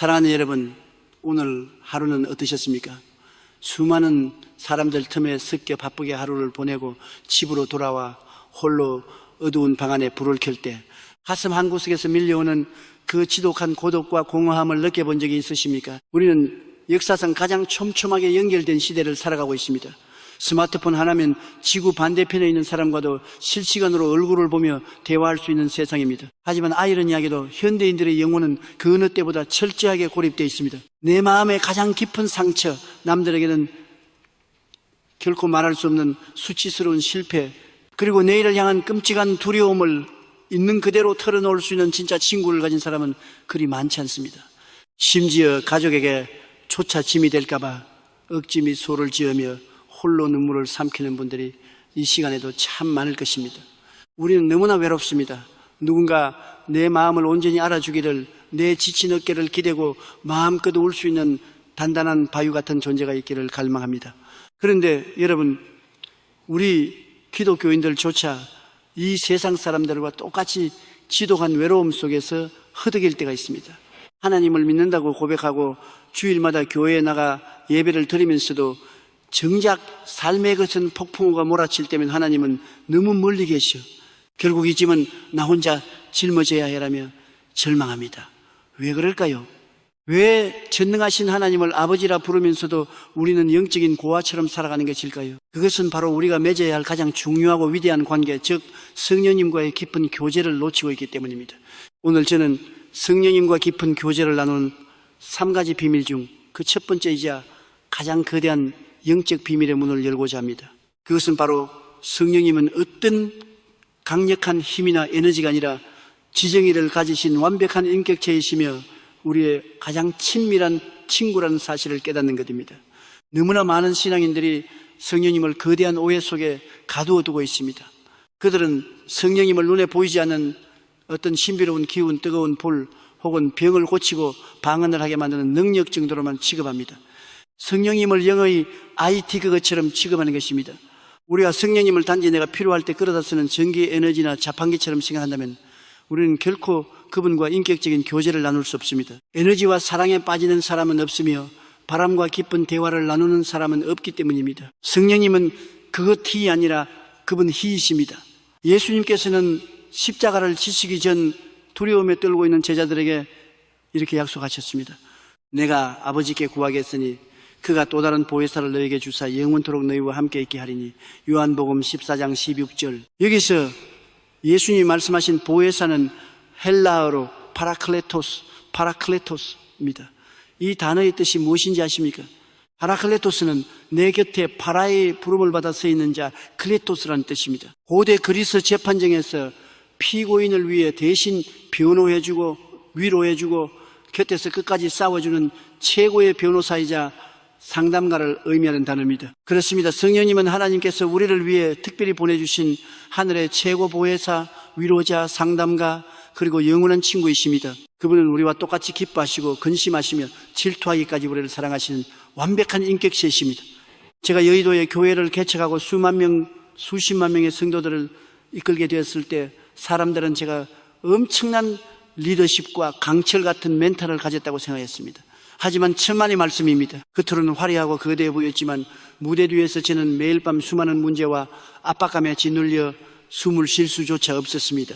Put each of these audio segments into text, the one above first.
사랑하는 여러분, 오늘 하루는 어떠셨습니까? 수많은 사람들 틈에 섞여 바쁘게 하루를 보내고 집으로 돌아와 홀로 어두운 방 안에 불을 켤 때 가슴 한구석에서 밀려오는 그 지독한 고독과 공허함을 느껴본 적이 있으십니까? 우리는 역사상 가장 촘촘하게 연결된 시대를 살아가고 있습니다. 스마트폰 하나면 지구 반대편에 있는 사람과도 실시간으로 얼굴을 보며 대화할 수 있는 세상입니다. 하지만 아이러니하게도 현대인들의 영혼은 그 어느 때보다 철저하게 고립되어 있습니다. 내 마음의 가장 깊은 상처, 남들에게는 결코 말할 수 없는 수치스러운 실패, 그리고 내일을 향한 끔찍한 두려움을 있는 그대로 털어놓을 수 있는 진짜 친구를 가진 사람은 그리 많지 않습니다. 심지어 가족에게 조차 짐이 될까봐 억지 및 소를 지으며 홀로 눈물을 삼키는 분들이 이 시간에도 참 많을 것입니다. 우리는 너무나 외롭습니다. 누군가 내 마음을 온전히 알아주기를, 내 지친 어깨를 기대고 마음껏 울 수 있는 단단한 바위 같은 존재가 있기를 갈망합니다. 그런데 여러분, 우리 기독교인들조차 이 세상 사람들과 똑같이 지독한 외로움 속에서 허덕일 때가 있습니다. 하나님을 믿는다고 고백하고 주일마다 교회에 나가 예배를 드리면서도 정작 삶의 것은 폭풍우가 몰아칠 때면 하나님은 너무 멀리 계셔. 결국 이 짐은 나 혼자 짊어져야 해라며 절망합니다. 왜 그럴까요? 왜 전능하신 하나님을 아버지라 부르면서도 우리는 영적인 고아처럼 살아가는 것일까요? 그것은 바로 우리가 맺어야 할 가장 중요하고 위대한 관계, 즉 성령님과의 깊은 교제를 놓치고 있기 때문입니다. 오늘 저는 성령님과 깊은 교제를 나누는 3가지 비밀 중 그 첫 번째이자 가장 거대한 영적 비밀의 문을 열고자 합니다. 그것은 바로 성령님은 어떤 강력한 힘이나 에너지가 아니라 지정의를 가지신 완벽한 인격체이시며 우리의 가장 친밀한 친구라는 사실을 깨닫는 것입니다. 너무나 많은 신앙인들이 성령님을 거대한 오해 속에 가두어 두고 있습니다. 그들은 성령님을 눈에 보이지 않는 어떤 신비로운 기운, 뜨거운 불 혹은 병을 고치고 방언을 하게 만드는 능력 정도로만 취급합니다. 성령님을 영어의 IT 그것처럼 취급하는 것입니다. 우리가 성령님을 단지 내가 필요할 때 끌어다 쓰는 전기 에너지나 자판기처럼 생각한다면 우리는 결코 그분과 인격적인 교제를 나눌 수 없습니다. 에너지와 사랑에 빠지는 사람은 없으며 바람과 깊은 대화를 나누는 사람은 없기 때문입니다. 성령님은 그것 히 아니라 그분 히이십니다. 예수님께서는 십자가를 지시기 전 두려움에 떨고 있는 제자들에게 이렇게 약속하셨습니다. 내가 아버지께 구하겠으니 그가 또 다른 보혜사를 너에게 주사 영원토록 너희와 함께 있게 하리니. 요한복음 14장 16절. 여기서 예수님이 말씀하신 보혜사는 헬라어로 파라클레토스입니다. 이 단어의 뜻이 무엇인지 아십니까? 파라클레토스는 내 곁에 파라의 부름을 받아 서 있는 자, 클레토스라는 뜻입니다. 고대 그리스 재판정에서 피고인을 위해 대신 변호해주고 위로해주고 곁에서 끝까지 싸워주는 최고의 변호사이자 상담가를 의미하는 단어입니다. 그렇습니다. 성령님은 하나님께서 우리를 위해 특별히 보내주신 하늘의 최고 보혜사, 위로자, 상담가, 그리고 영원한 친구이십니다. 그분은 우리와 똑같이 기뻐하시고 근심하시며 질투하기까지 우리를 사랑하시는 완벽한 인격체이십니다. 제가 여의도에 교회를 개척하고 수십만 명의 성도들을 이끌게 되었을 때 사람들은 제가 엄청난 리더십과 강철 같은 멘탈을 가졌다고 생각했습니다. 하지만 천만의 말씀입니다. 겉으로는 화려하고 거대해 보였지만 무대 뒤에서 저는 매일 밤 수많은 문제와 압박감에 짓눌려 숨을 쉴 수조차 없었습니다.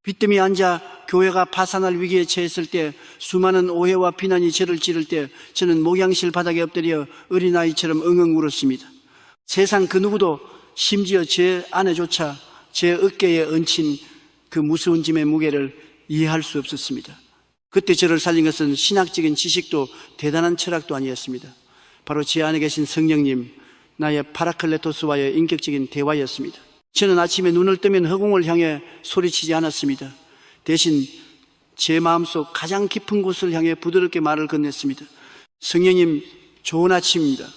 빚더미 앉아 교회가 파산할 위기에 처했을 때, 수많은 오해와 비난이 저를 찌를 때 저는 목양실 바닥에 엎드려 어린아이처럼 엉엉 울었습니다. 세상 그 누구도, 심지어 제 아내조차 제 어깨에 얹힌 그 무서운 짐의 무게를 이해할 수 없었습니다. 그때 저를 살린 것은 신학적인 지식도 대단한 철학도 아니었습니다. 바로 제 안에 계신 성령님, 나의 파라클레토스와의 인격적인 대화였습니다. 저는 아침에 눈을 뜨면 허공을 향해 소리치지 않았습니다. 대신 제 마음속 가장 깊은 곳을 향해 부드럽게 말을 건넸습니다. 성령님, 좋은 아침입니다.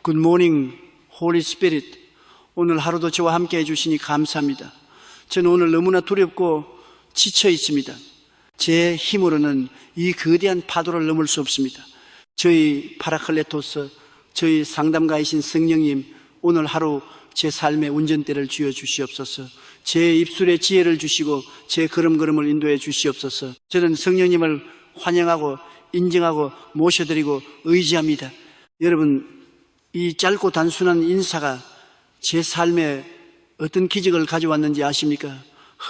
Good morning, Holy Spirit. 오늘 하루도 저와 함께 해주시니 감사합니다. 저는 오늘 너무나 두렵고 지쳐 있습니다. 제 힘으로는 이 거대한 파도를 넘을 수 없습니다. 저희 파라클레토스, 저희 상담가이신 성령님, 오늘 하루 제 삶의 운전대를 쥐어주시옵소서. 제 입술에 지혜를 주시고 제 걸음걸음을 인도해 주시옵소서. 저는 성령님을 환영하고 인정하고 모셔드리고 의지합니다. 여러분, 이 짧고 단순한 인사가 제 삶에 어떤 기적을 가져왔는지 아십니까?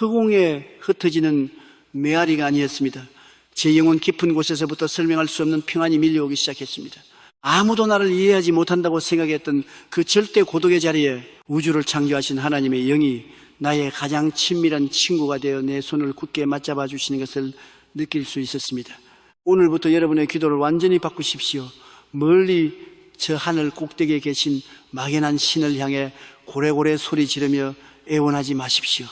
허공에 흩어지는 메아리가 아니었습니다. 제 영혼 깊은 곳에서부터 설명할 수 없는 평안이 밀려오기 시작했습니다. 아무도 나를 이해하지 못한다고 생각했던 그 절대 고독의 자리에 우주를 창조하신 하나님의 영이 나의 가장 친밀한 친구가 되어 내 손을 굳게 맞잡아 주시는 것을 느낄 수 있었습니다. 오늘부터 여러분의 기도를 완전히 바꾸십시오. 멀리 저 하늘 꼭대기에 계신 막연한 신을 향해 고래고래 소리 지르며 애원하지 마십시오.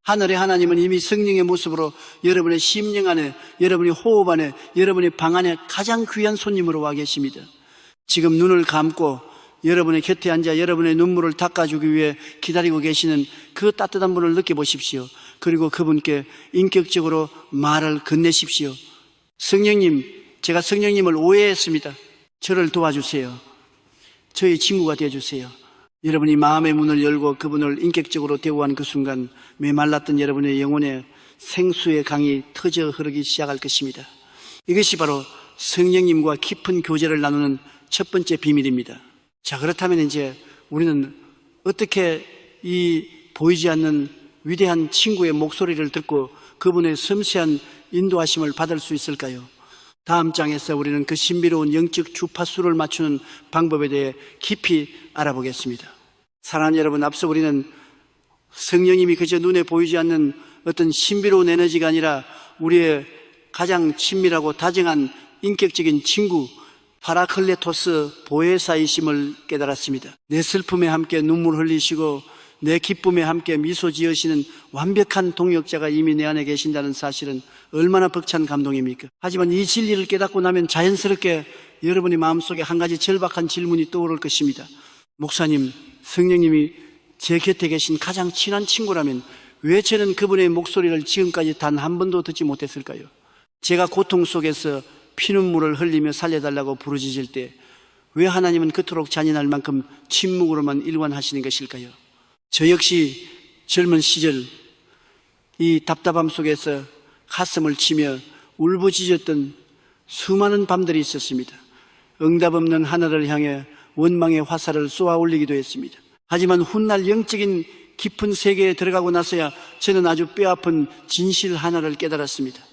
하늘의 하나님은 이미 성령의 모습으로 여러분의 심령 안에, 여러분의 호흡 안에, 여러분의 방 안에 가장 귀한 손님으로 와 계십니다. 지금 눈을 감고 여러분의 곁에 앉아 여러분의 눈물을 닦아주기 위해 기다리고 계시는 그 따뜻한 분을 느껴보십시오. 그리고 그분께 인격적으로 말을 건네십시오. 성령님, 제가 성령님을 오해했습니다. 저를 도와주세요. 저의 친구가 되어주세요. 여러분이 마음의 문을 열고 그분을 인격적으로 대우한 그 순간 메말랐던 여러분의 영혼에 생수의 강이 터져 흐르기 시작할 것입니다. 이것이 바로 성령님과 깊은 교제를 나누는 첫 번째 비밀입니다. 자, 그렇다면 이제 우리는 어떻게 이 보이지 않는 위대한 친구의 목소리를 듣고 그분의 섬세한 인도하심을 받을 수 있을까요? 다음 장에서 우리는 그 신비로운 영적 주파수를 맞추는 방법에 대해 깊이 알아보겠습니다. 사랑하는 여러분, 앞서 우리는 성령님이 그저 눈에 보이지 않는 어떤 신비로운 에너지가 아니라 우리의 가장 친밀하고 다정한 인격적인 친구 파라클레토스 보혜사이심을 깨달았습니다. 내 슬픔에 함께 눈물 흘리시고 내 기쁨에 함께 미소 지으시는 완벽한 동역자가 이미 내 안에 계신다는 사실은 얼마나 벅찬 감동입니까? 하지만 이 진리를 깨닫고 나면 자연스럽게 여러분의 마음속에 한 가지 절박한 질문이 떠오를 것입니다. 목사님, 성령님이 제 곁에 계신 가장 친한 친구라면 왜 저는 그분의 목소리를 지금까지 단 한 번도 듣지 못했을까요? 제가 고통 속에서 피눈물을 흘리며 살려달라고 부르짖을 때 왜 하나님은 그토록 잔인할 만큼 침묵으로만 일관하시는 것일까요? 저 역시 젊은 시절 이 답답함 속에서 가슴을 치며 울부짖었던 수많은 밤들이 있었습니다. 응답 없는 하늘을 향해 원망의 화살을 쏘아 올리기도 했습니다. 하지만 훗날 영적인 깊은 세계에 들어가고 나서야 저는 아주 뼈아픈 진실 하나를 깨달았습니다.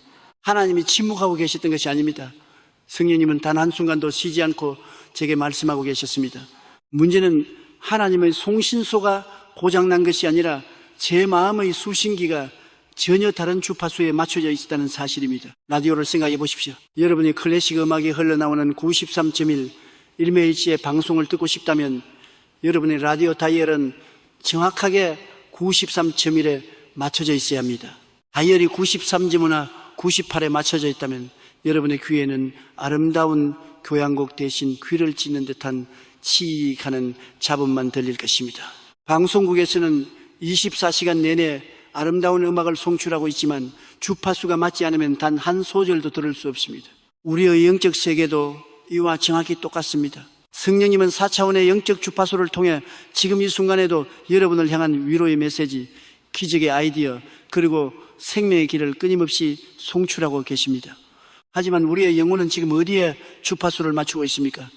하나님이 침묵하고 계셨던 것이 아닙니다. 성령님은 단 한순간도 쉬지 않고 제게 말씀하고 계셨습니다. 문제는 하나님의 송신소가 고장난 것이 아니라 제 마음의 수신기가 전혀 다른 주파수에 맞춰져 있었다는 사실입니다. 라디오를 생각해 보십시오. 여러분이 클래식 음악이 흘러나오는 93.1 1매일치의 방송을 듣고 싶다면 여러분의 라디오 다이얼은 정확하게 93.1에 맞춰져 있어야 합니다. 다이얼이 93.5나 98에 맞춰져 있다면 여러분의 귀에는 아름다운 교향곡 대신 귀를 찢는 듯한 치익하는 잡음만 들릴 것입니다. 방송국에서는 24시간 내내 아름다운 음악을 송출하고 있지만 주파수가 맞지 않으면 단 한 소절도 들을 수 없습니다. 우리의 영적 세계도 이와 정확히 똑같습니다. 성령님은 4차원의 영적 주파수를 통해 지금 이 순간에도 여러분을 향한 위로의 메시지, 기적의 아이디어, 그리고 생명의 길을 끊임없이 송출하고 계십니다. 하지만 우리의 영혼은 지금 어디에 주파수를 맞추고 있습니까?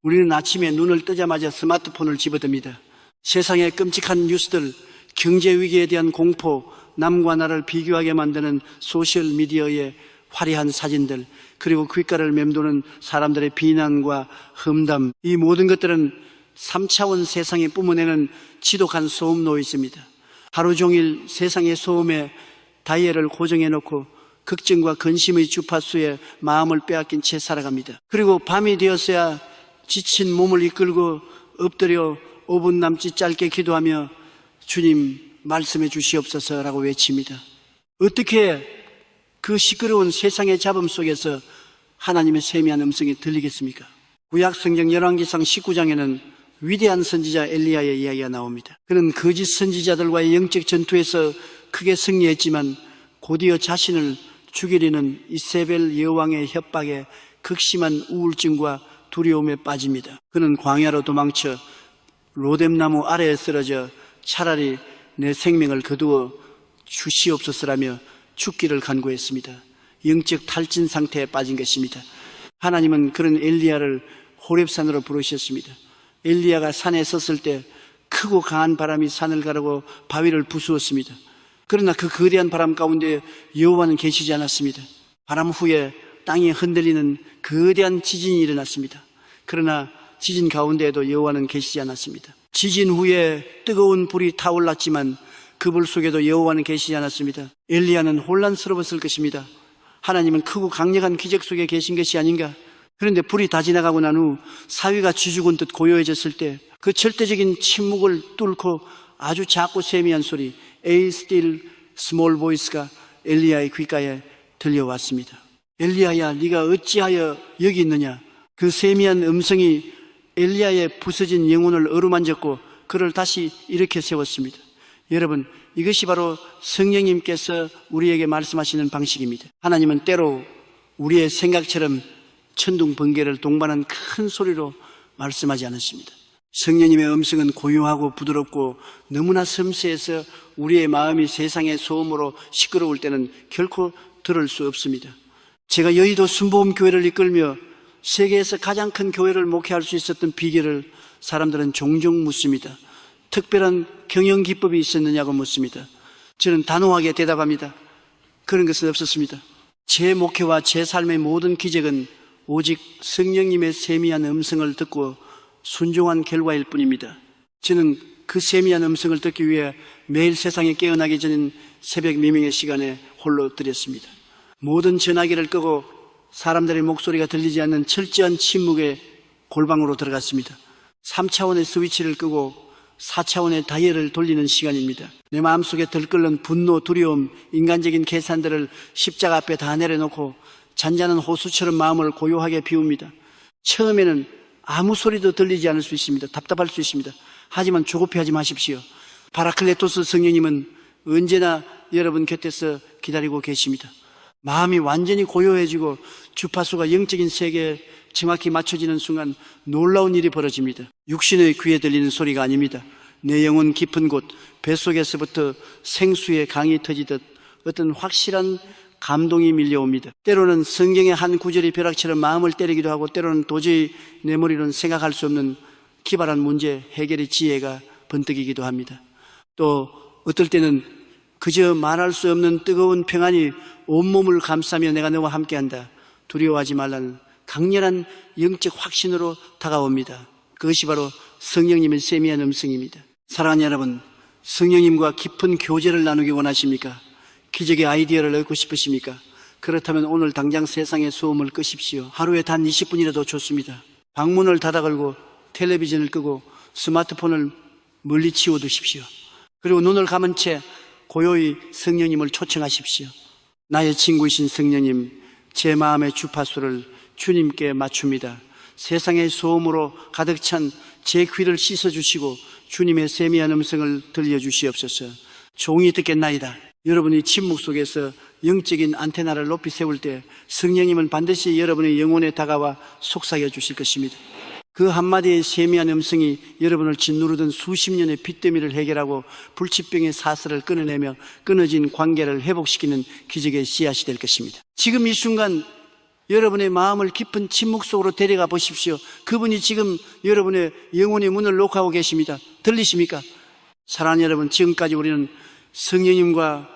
우리는 아침에 눈을 뜨자마자 스마트폰을 집어듭니다. 세상의 끔찍한 뉴스들, 경제 위기에 대한 공포, 남과 나를 비교하게 만드는 소셜미디어의 화려한 사진들, 그리고 귓가를 맴도는 사람들의 비난과 험담, 이 모든 것들은 3차원 세상에 뿜어내는 지독한 소음 노이즈입니다. 하루 종일 세상의 소음에 다이얼을 고정해놓고 걱정과 근심의 주파수에 마음을 빼앗긴 채 살아갑니다. 그리고 밤이 되었어야 지친 몸을 이끌고 엎드려 5분 남짓 짧게 기도하며 주님 말씀해 주시옵소서라고 외칩니다. 어떻게 그 시끄러운 세상의 잡음 속에서 하나님의 세미한 음성이 들리겠습니까? 구약 성경 열왕기상 19장에는 위대한 선지자 엘리야의 이야기가 나옵니다. 그는 거짓 선지자들과의 영적 전투에서 크게 승리했지만 곧이어 자신을 죽이려는 이세벨 여왕의 협박에 극심한 우울증과 두려움에 빠집니다. 그는 광야로 도망쳐 로뎀나무 아래에 쓰러져 차라리 내 생명을 거두어 주시옵소서라며 죽기를 간구했습니다. 영적 탈진 상태에 빠진 것입니다. 하나님은 그런 엘리야를 호렙산으로 부르셨습니다. 엘리야가 산에 섰을 때 크고 강한 바람이 산을 가르고 바위를 부수었습니다. 그러나 그 거대한 바람 가운데 여호와는 계시지 않았습니다. 바람 후에 땅이 흔들리는 거대한 지진이 일어났습니다. 그러나 지진 가운데에도 여호와는 계시지 않았습니다. 지진 후에 뜨거운 불이 타올랐지만 그 불 속에도 여호와는 계시지 않았습니다. 엘리야는 혼란스러웠을 것입니다. 하나님은 크고 강력한 기적 속에 계신 것이 아닌가. 그런데 불이 다 지나가고 난 후 사위가 쥐죽은 듯 고요해졌을 때 그 절대적인 침묵을 뚫고 아주 작고 세미한 소리, A still small voice가 엘리야의 귓가에 들려왔습니다. 엘리야야, 네가 어찌하여 여기 있느냐? 그 세미한 음성이 엘리야의 부서진 영혼을 어루만졌고 그를 다시 일으켜 세웠습니다. 여러분, 이것이 바로 성령님께서 우리에게 말씀하시는 방식입니다. 하나님은 때로 우리의 생각처럼 천둥 번개를 동반한 큰 소리로 말씀하지 않으십니다. 성령님의 음성은 고요하고 부드럽고 너무나 섬세해서 우리의 마음이 세상의 소음으로 시끄러울 때는 결코 들을 수 없습니다. 제가 여의도 순복음교회를 이끌며 세계에서 가장 큰 교회를 목회할 수 있었던 비결을 사람들은 종종 묻습니다. 특별한 경영 기법이 있었느냐고 묻습니다. 저는 단호하게 대답합니다. 그런 것은 없었습니다. 제 목회와 제 삶의 모든 기적은 오직 성령님의 세미한 음성을 듣고 순종한 결과일 뿐입니다. 저는 그 세미한 음성을 듣기 위해 매일 세상에 깨어나기 전 새벽 미명의 시간에 홀로 드렸습니다. 모든 전화기를 끄고 사람들의 목소리가 들리지 않는 철저한 침묵의 골방으로 들어갔습니다. 3차원의 스위치를 끄고 4차원의 다이얼을 돌리는 시간입니다. 내 마음속에 들끓는 분노, 두려움, 인간적인 계산들을 십자가 앞에 다 내려놓고 잔잔한 호수처럼 마음을 고요하게 비웁니다. 처음에는 아무 소리도 들리지 않을 수 있습니다. 답답할 수 있습니다. 하지만 조급해하지 마십시오. 바라클레토스 성령님은 언제나 여러분 곁에서 기다리고 계십니다. 마음이 완전히 고요해지고 주파수가 영적인 세계에 정확히 맞춰지는 순간 놀라운 일이 벌어집니다. 육신의 귀에 들리는 소리가 아닙니다. 내 영혼 깊은 곳 뱃속에서부터 생수의 강이 터지듯 어떤 확실한 감동이 밀려옵니다. 때로는 성경의 한 구절이 벼락처럼 마음을 때리기도 하고 때로는 도저히 내 머리로는 생각할 수 없는 기발한 문제 해결의 지혜가 번뜩이기도 합니다. 또 어떨 때는 그저 말할 수 없는 뜨거운 평안이 온몸을 감싸며 내가 너와 함께한다. 두려워하지 말라는 강렬한 영적 확신으로 다가옵니다. 그것이 바로 성령님의 세미한 음성입니다. 사랑하는 여러분, 성령님과 깊은 교제를 나누기 원하십니까? 기적의 아이디어를 얻고 싶으십니까? 그렇다면 오늘 당장 세상의 소음을 끄십시오. 하루에 단 20분이라도 좋습니다. 방문을 닫아 걸고 텔레비전을 끄고 스마트폰을 멀리 치워두십시오. 그리고 눈을 감은 채 고요히 성령님을 초청하십시오. 나의 친구이신 성령님, 제 마음의 주파수를 주님께 맞춥니다. 세상의 소음으로 가득 찬 제 귀를 씻어주시고 주님의 세미한 음성을 들려주시옵소서. 종이 듣겠나이다. 여러분이 침묵 속에서 영적인 안테나를 높이 세울 때 성령님은 반드시 여러분의 영혼에 다가와 속삭여 주실 것입니다. 그 한마디의 세미한 음성이 여러분을 짓누르던 수십 년의 빚더미를 해결하고 불치병의 사슬을 끊어내며 끊어진 관계를 회복시키는 기적의 씨앗이 될 것입니다. 지금 이 순간 여러분의 마음을 깊은 침묵 속으로 데려가 보십시오. 그분이 지금 여러분의 영혼의 문을 녹화하고 계십니다. 들리십니까? 사랑하는 여러분, 지금까지 우리는 성령님과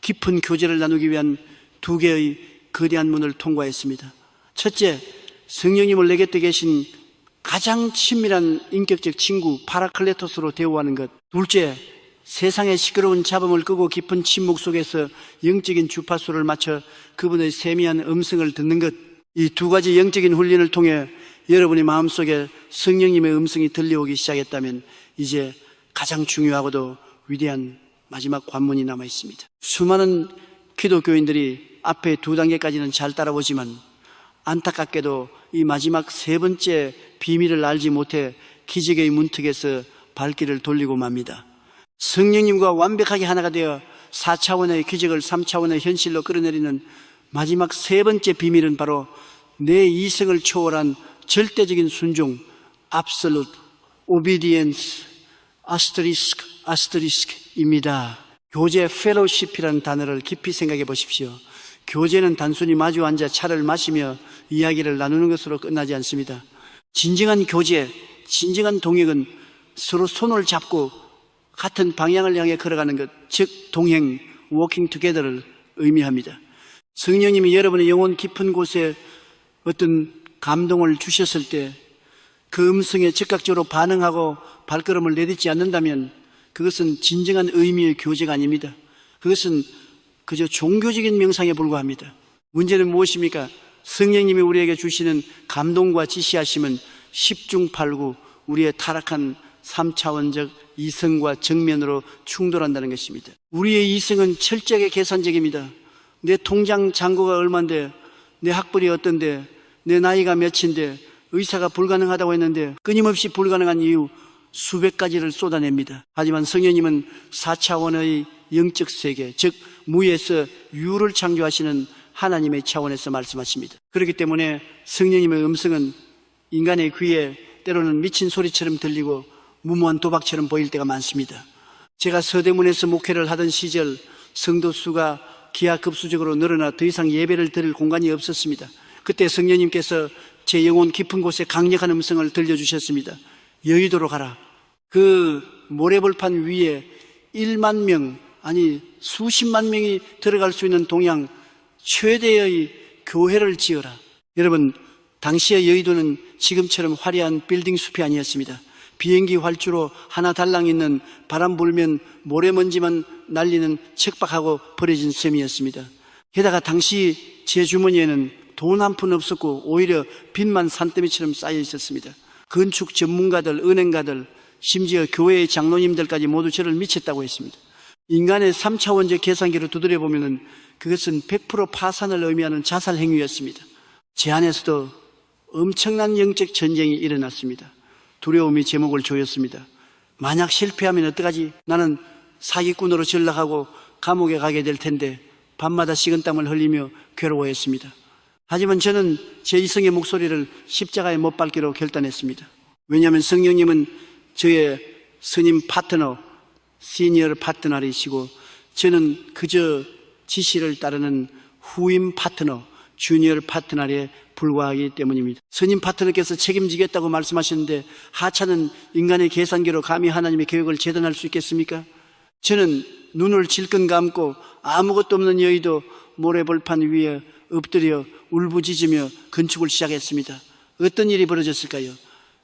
깊은 교제를 나누기 위한 두 개의 거대한 문을 통과했습니다. 첫째, 성령님을 내 곁에 계신 가장 친밀한 인격적 친구 파라클레토스로 대우하는 것. 둘째, 세상의 시끄러운 잡음을 끄고 깊은 침묵 속에서 영적인 주파수를 맞춰 그분의 세미한 음성을 듣는 것. 이 두 가지 영적인 훈련을 통해 여러분의 마음속에 성령님의 음성이 들려오기 시작했다면 이제 가장 중요하고도 위대한 마지막 관문이 남아 있습니다. 수많은 기독교인들이 앞에 두 단계까지는 잘 따라오지만 안타깝게도 이 마지막 세 번째 비밀을 알지 못해 기적의 문턱에서 발길을 돌리고 맙니다. 성령님과 완벽하게 하나가 되어 4차원의 기적을 3차원의 현실로 끌어내리는 마지막 세 번째 비밀은 바로 내 이성을 초월한 절대적인 순종, absolute obedience, asterisk입니다. 교제 fellowship이라는 단어를 깊이 생각해 보십시오. 교제는 단순히 마주 앉아 차를 마시며 이야기를 나누는 것으로 끝나지 않습니다. 진정한 교제, 진정한 동역은 서로 손을 잡고 같은 방향을 향해 걸어가는 것, 즉 동행, 워킹 투게더를 의미합니다. 성령님이 여러분의 영혼 깊은 곳에 어떤 감동을 주셨을 때 그 음성에 즉각적으로 반응하고 발걸음을 내딛지 않는다면 그것은 진정한 의미의 교제가 아닙니다. 그것은 그저 종교적인 명상에 불과합니다. 문제는 무엇입니까? 성령님이 우리에게 주시는 감동과 지시하심은 10중 8구 우리의 타락한 3차원적 이성과 정면으로 충돌한다는 것입니다. 우리의 이성은 철저하게 계산적입니다. 내 통장 잔고가 얼만데, 내 학벌이 어떤데, 내 나이가 몇인데, 의사가 불가능하다고 했는데 끊임없이 불가능한 이유 수백 가지를 쏟아냅니다. 하지만 성령님은 4차원의 영적 세계, 즉 무에서 유를 창조하시는 하나님의 차원에서 말씀하십니다. 그렇기 때문에 성령님의 음성은 인간의 귀에 때로는 미친 소리처럼 들리고 무모한 도박처럼 보일 때가 많습니다. 제가 서대문에서 목회를 하던 시절 성도 수가 기하급수적으로 늘어나 더 이상 예배를 드릴 공간이 없었습니다. 그때 성령님께서 제 영혼 깊은 곳에 강력한 음성을 들려주셨습니다. 여의도로 가라. 그 모래벌판 위에 1만 명, 아니 수십만 명이 들어갈 수 있는 동양 최대의 교회를 지어라. 여러분, 당시의 여의도는 지금처럼 화려한 빌딩 숲이 아니었습니다. 비행기 활주로 하나 달랑 있는 바람 불면 모래먼지만 날리는 척박하고 버려진 섬이었습니다. 게다가 당시 제 주머니에는 돈 한 푼 없었고 오히려 빚만 산더미처럼 쌓여 있었습니다. 건축 전문가들, 은행가들, 심지어 교회의 장로님들까지 모두 저를 미쳤다고 했습니다. 인간의 3차원적 계산기로 두드려보면 그것은 100% 파산을 의미하는 자살 행위였습니다. 제 안에서도 엄청난 영적 전쟁이 일어났습니다. 두려움이 제목을 조였습니다. 만약 실패하면 어떡하지? 나는 사기꾼으로 전락하고 감옥에 가게 될 텐데 밤마다 식은땀을 흘리며 괴로워했습니다. 하지만 저는 제 이성의 목소리를 십자가에 못 박기로 결단했습니다. 왜냐하면 성령님은 저의 스님 파트너, 시니어 파트너이시고 저는 그저 지시를 따르는 후임 파트너, 주니어 파트너에 불과하기 때문입니다. 스님 파트너께서 책임지겠다고 말씀하셨는데 하찮은 인간의 계산기로 감히 하나님의 계획을 재단할 수 있겠습니까? 저는 눈을 질끈 감고 아무것도 없는 여의도 모래벌판 위에 엎드려 울부짖으며 건축을 시작했습니다. 어떤 일이 벌어졌을까요?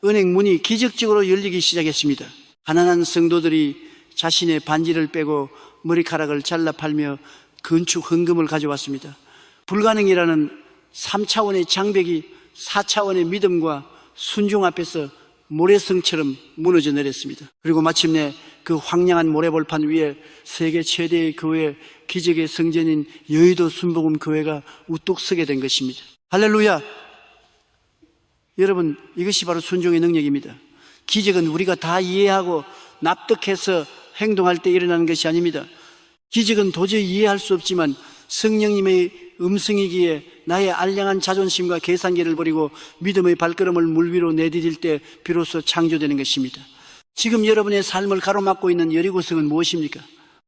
은행 문이 기적적으로 열리기 시작했습니다. 가난한 성도들이 자신의 반지를 빼고 머리카락을 잘라 팔며 건축 헌금을 가져왔습니다. 불가능이라는 3차원의 장벽이 4차원의 믿음과 순종 앞에서 모래성처럼 무너져 내렸습니다. 그리고 마침내 그 황량한 모래벌판 위에 세계 최대의 교회, 기적의 성전인 여의도 순복음 교회가 우뚝 서게 된 것입니다. 할렐루야! 여러분, 이것이 바로 순종의 능력입니다. 기적은 우리가 다 이해하고 납득해서 행동할 때 일어나는 것이 아닙니다. 기적은 도저히 이해할 수 없지만 성령님의 음성이기에 나의 알량한 자존심과 계산기를 버리고 믿음의 발걸음을 물 위로 내디딜 때 비로소 창조되는 것입니다. 지금 여러분의 삶을 가로막고 있는 여리고성은 무엇입니까?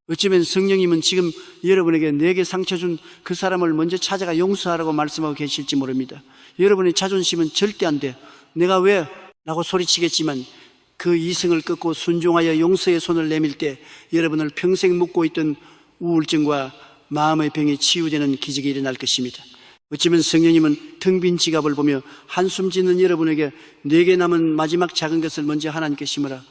어쩌면 성령님은 지금 여러분에게 내게 상처 준 그 사람을 먼저 찾아가 용서하라고 말씀하고 계실지 모릅니다. 여러분의 자존심은 절대 안 돼. 내가 왜? 라고 소리치겠지만 그 이성을 끊고 순종하여 용서의 손을 내밀 때 여러분을 평생 묵고 있던 우울증과 마음의 병이 치유되는 기적이 일어날 것입니다. 어쩌면 성령님은 텅 빈 지갑을 보며 한숨 짓는 여러분에게 내게 남은 마지막 작은 것을 먼저 하나님께 심으라,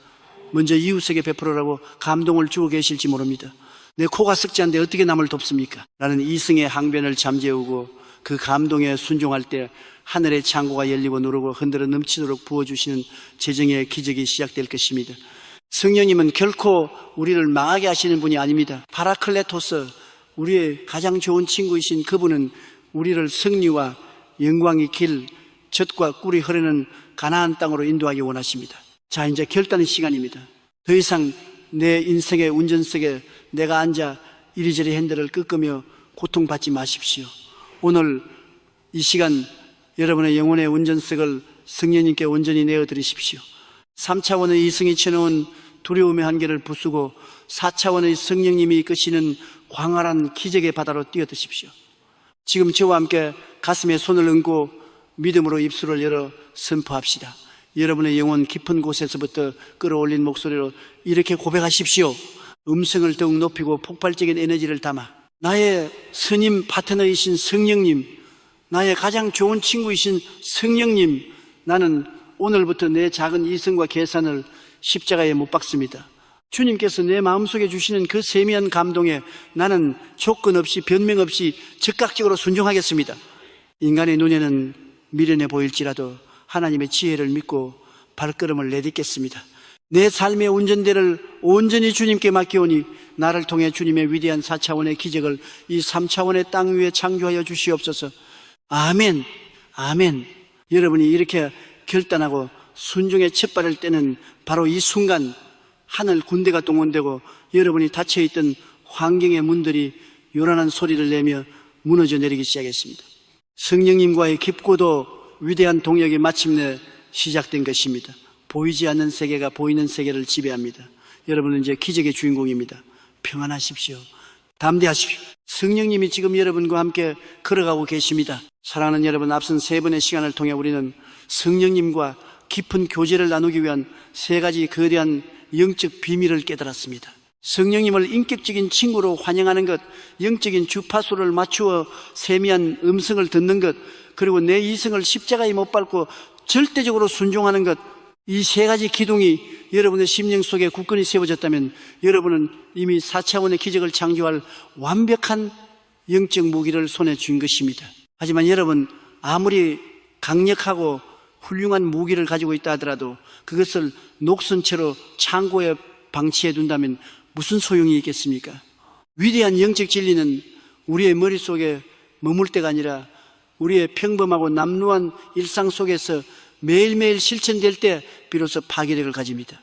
먼저 이웃에게 베풀어라고 감동을 주고 계실지 모릅니다. 내 코가 썩지 않는데 어떻게 남을 돕습니까? 라는 이성의 항변을 잠재우고 그 감동에 순종할 때 하늘의 창고가 열리고 누르고 흔들어 넘치도록 부어주시는 재정의 기적이 시작될 것입니다. 성령님은 결코 우리를 망하게 하시는 분이 아닙니다. 파라클레토스, 우리의 가장 좋은 친구이신 그분은 우리를 승리와 영광의 길, 젖과 꿀이 흐르는 가나안 땅으로 인도하기 원하십니다. 자, 이제 결단의 시간입니다. 더 이상 내 인생의 운전석에 내가 앉아 이리저리 핸들을 끄끄며 고통받지 마십시오. 오늘 이 시간 여러분의 영혼의 운전석을 성령님께 온전히 내어드리십시오. 3차원의 이성이 쳐놓은 두려움의 한계를 부수고 4차원의 성령님이 이끄시는 광활한 기적의 바다로 뛰어드십시오. 지금 저와 함께 가슴에 손을 얹고 믿음으로 입술을 열어 선포합시다. 여러분의 영혼 깊은 곳에서부터 끌어올린 목소리로 이렇게 고백하십시오. 음성을 더욱 높이고 폭발적인 에너지를 담아 나의 스님 파트너이신 성령님, 나의 가장 좋은 친구이신 성령님, 나는 오늘부터 내 작은 이성과 계산을 십자가에 못 박습니다. 주님께서 내 마음속에 주시는 그 세미한 감동에 나는 조건 없이 변명 없이 즉각적으로 순종하겠습니다. 인간의 눈에는 미련해 보일지라도 하나님의 지혜를 믿고 발걸음을 내딛겠습니다. 내 삶의 운전대를 온전히 주님께 맡기오니 나를 통해 주님의 위대한 4차원의 기적을 이 3차원의 땅 위에 창조하여 주시옵소서. 아멘, 아멘. 여러분이 이렇게 결단하고 순종의 첫발을 떼는 바로 이 순간 하늘 군대가 동원되고 여러분이 닫혀있던 환경의 문들이 요란한 소리를 내며 무너져 내리기 시작했습니다. 성령님과의 깊고도 위대한 동역이 마침내 시작된 것입니다. 보이지 않는 세계가 보이는 세계를 지배합니다. 여러분은 이제 기적의 주인공입니다. 평안하십시오. 담대하십시오. 성령님이 지금 여러분과 함께 걸어가고 계십니다. 사랑하는 여러분, 앞선 3번의 시간을 통해 우리는 성령님과 깊은 교제를 나누기 위한 3가지 거대한 영적 비밀을 깨달았습니다. 성령님을 인격적인 친구로 환영하는 것, 영적인 주파수를 맞추어 세미한 음성을 듣는 것, 그리고 내 이성을 십자가에 못 밟고 절대적으로 순종하는 것, 이 3가지 기둥이 여러분의 심령 속에 굳건히 세워졌다면 여러분은 이미 4차원의 기적을 창조할 완벽한 영적 무기를 손에 쥔 것입니다. 하지만 여러분, 아무리 강력하고 훌륭한 무기를 가지고 있다 하더라도 그것을 녹슨 채로 창고에 방치해 둔다면 무슨 소용이 있겠습니까? 위대한 영적 진리는 우리의 머릿속에 머물 때가 아니라 우리의 평범하고 남루한 일상 속에서 매일매일 실천될 때 비로소 파괴력을 가집니다.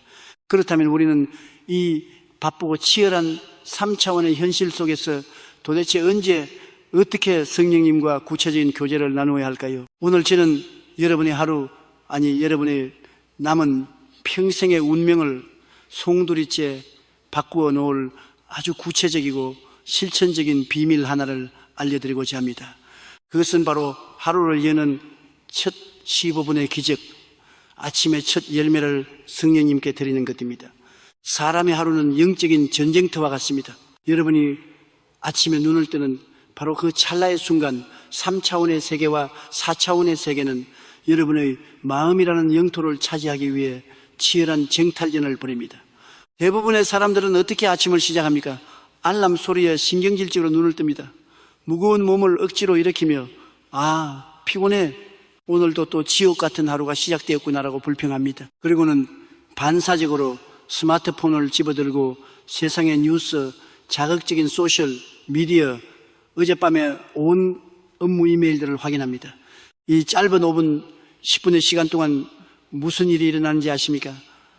그렇다면 우리는 이 바쁘고 치열한 3차원의 현실 속에서 도대체 언제 어떻게 성령님과 구체적인 교제를 나누어야 할까요? 오늘 저는 여러분의 하루, 아니 여러분의 남은 평생의 운명을 송두리째 바꾸어 놓을 아주 구체적이고 실천적인 비밀 하나를 알려드리고자 합니다. 그것은 바로 하루를 여는 첫 15분의 기적, 아침의 첫 열매를 성령님께 드리는 것입니다. 사람의 하루는 영적인 전쟁터와 같습니다. 여러분이 아침에 눈을 뜨는 바로 그 찰나의 순간 3차원의 세계와 4차원의 세계는 여러분의 마음이라는 영토를 차지하기 위해 치열한 쟁탈전을 벌입니다. 대부분의 사람들은 어떻게 아침을 시작합니까? 알람 소리에 신경질적으로 눈을 뜹니다. 무거운 몸을 억지로 일으키며 피곤해, 오늘도 또 지옥 같은 하루가 시작되었구나라고 불평합니다. 그리고는 반사적으로 스마트폰을 집어들고 세상의 뉴스, 자극적인 소셜 미디어, 어젯밤에 온 업무 이메일들을 확인합니다. 이 짧은 5분, 10분의 시간 동안 무슨 일이 일어나는지 아십니까?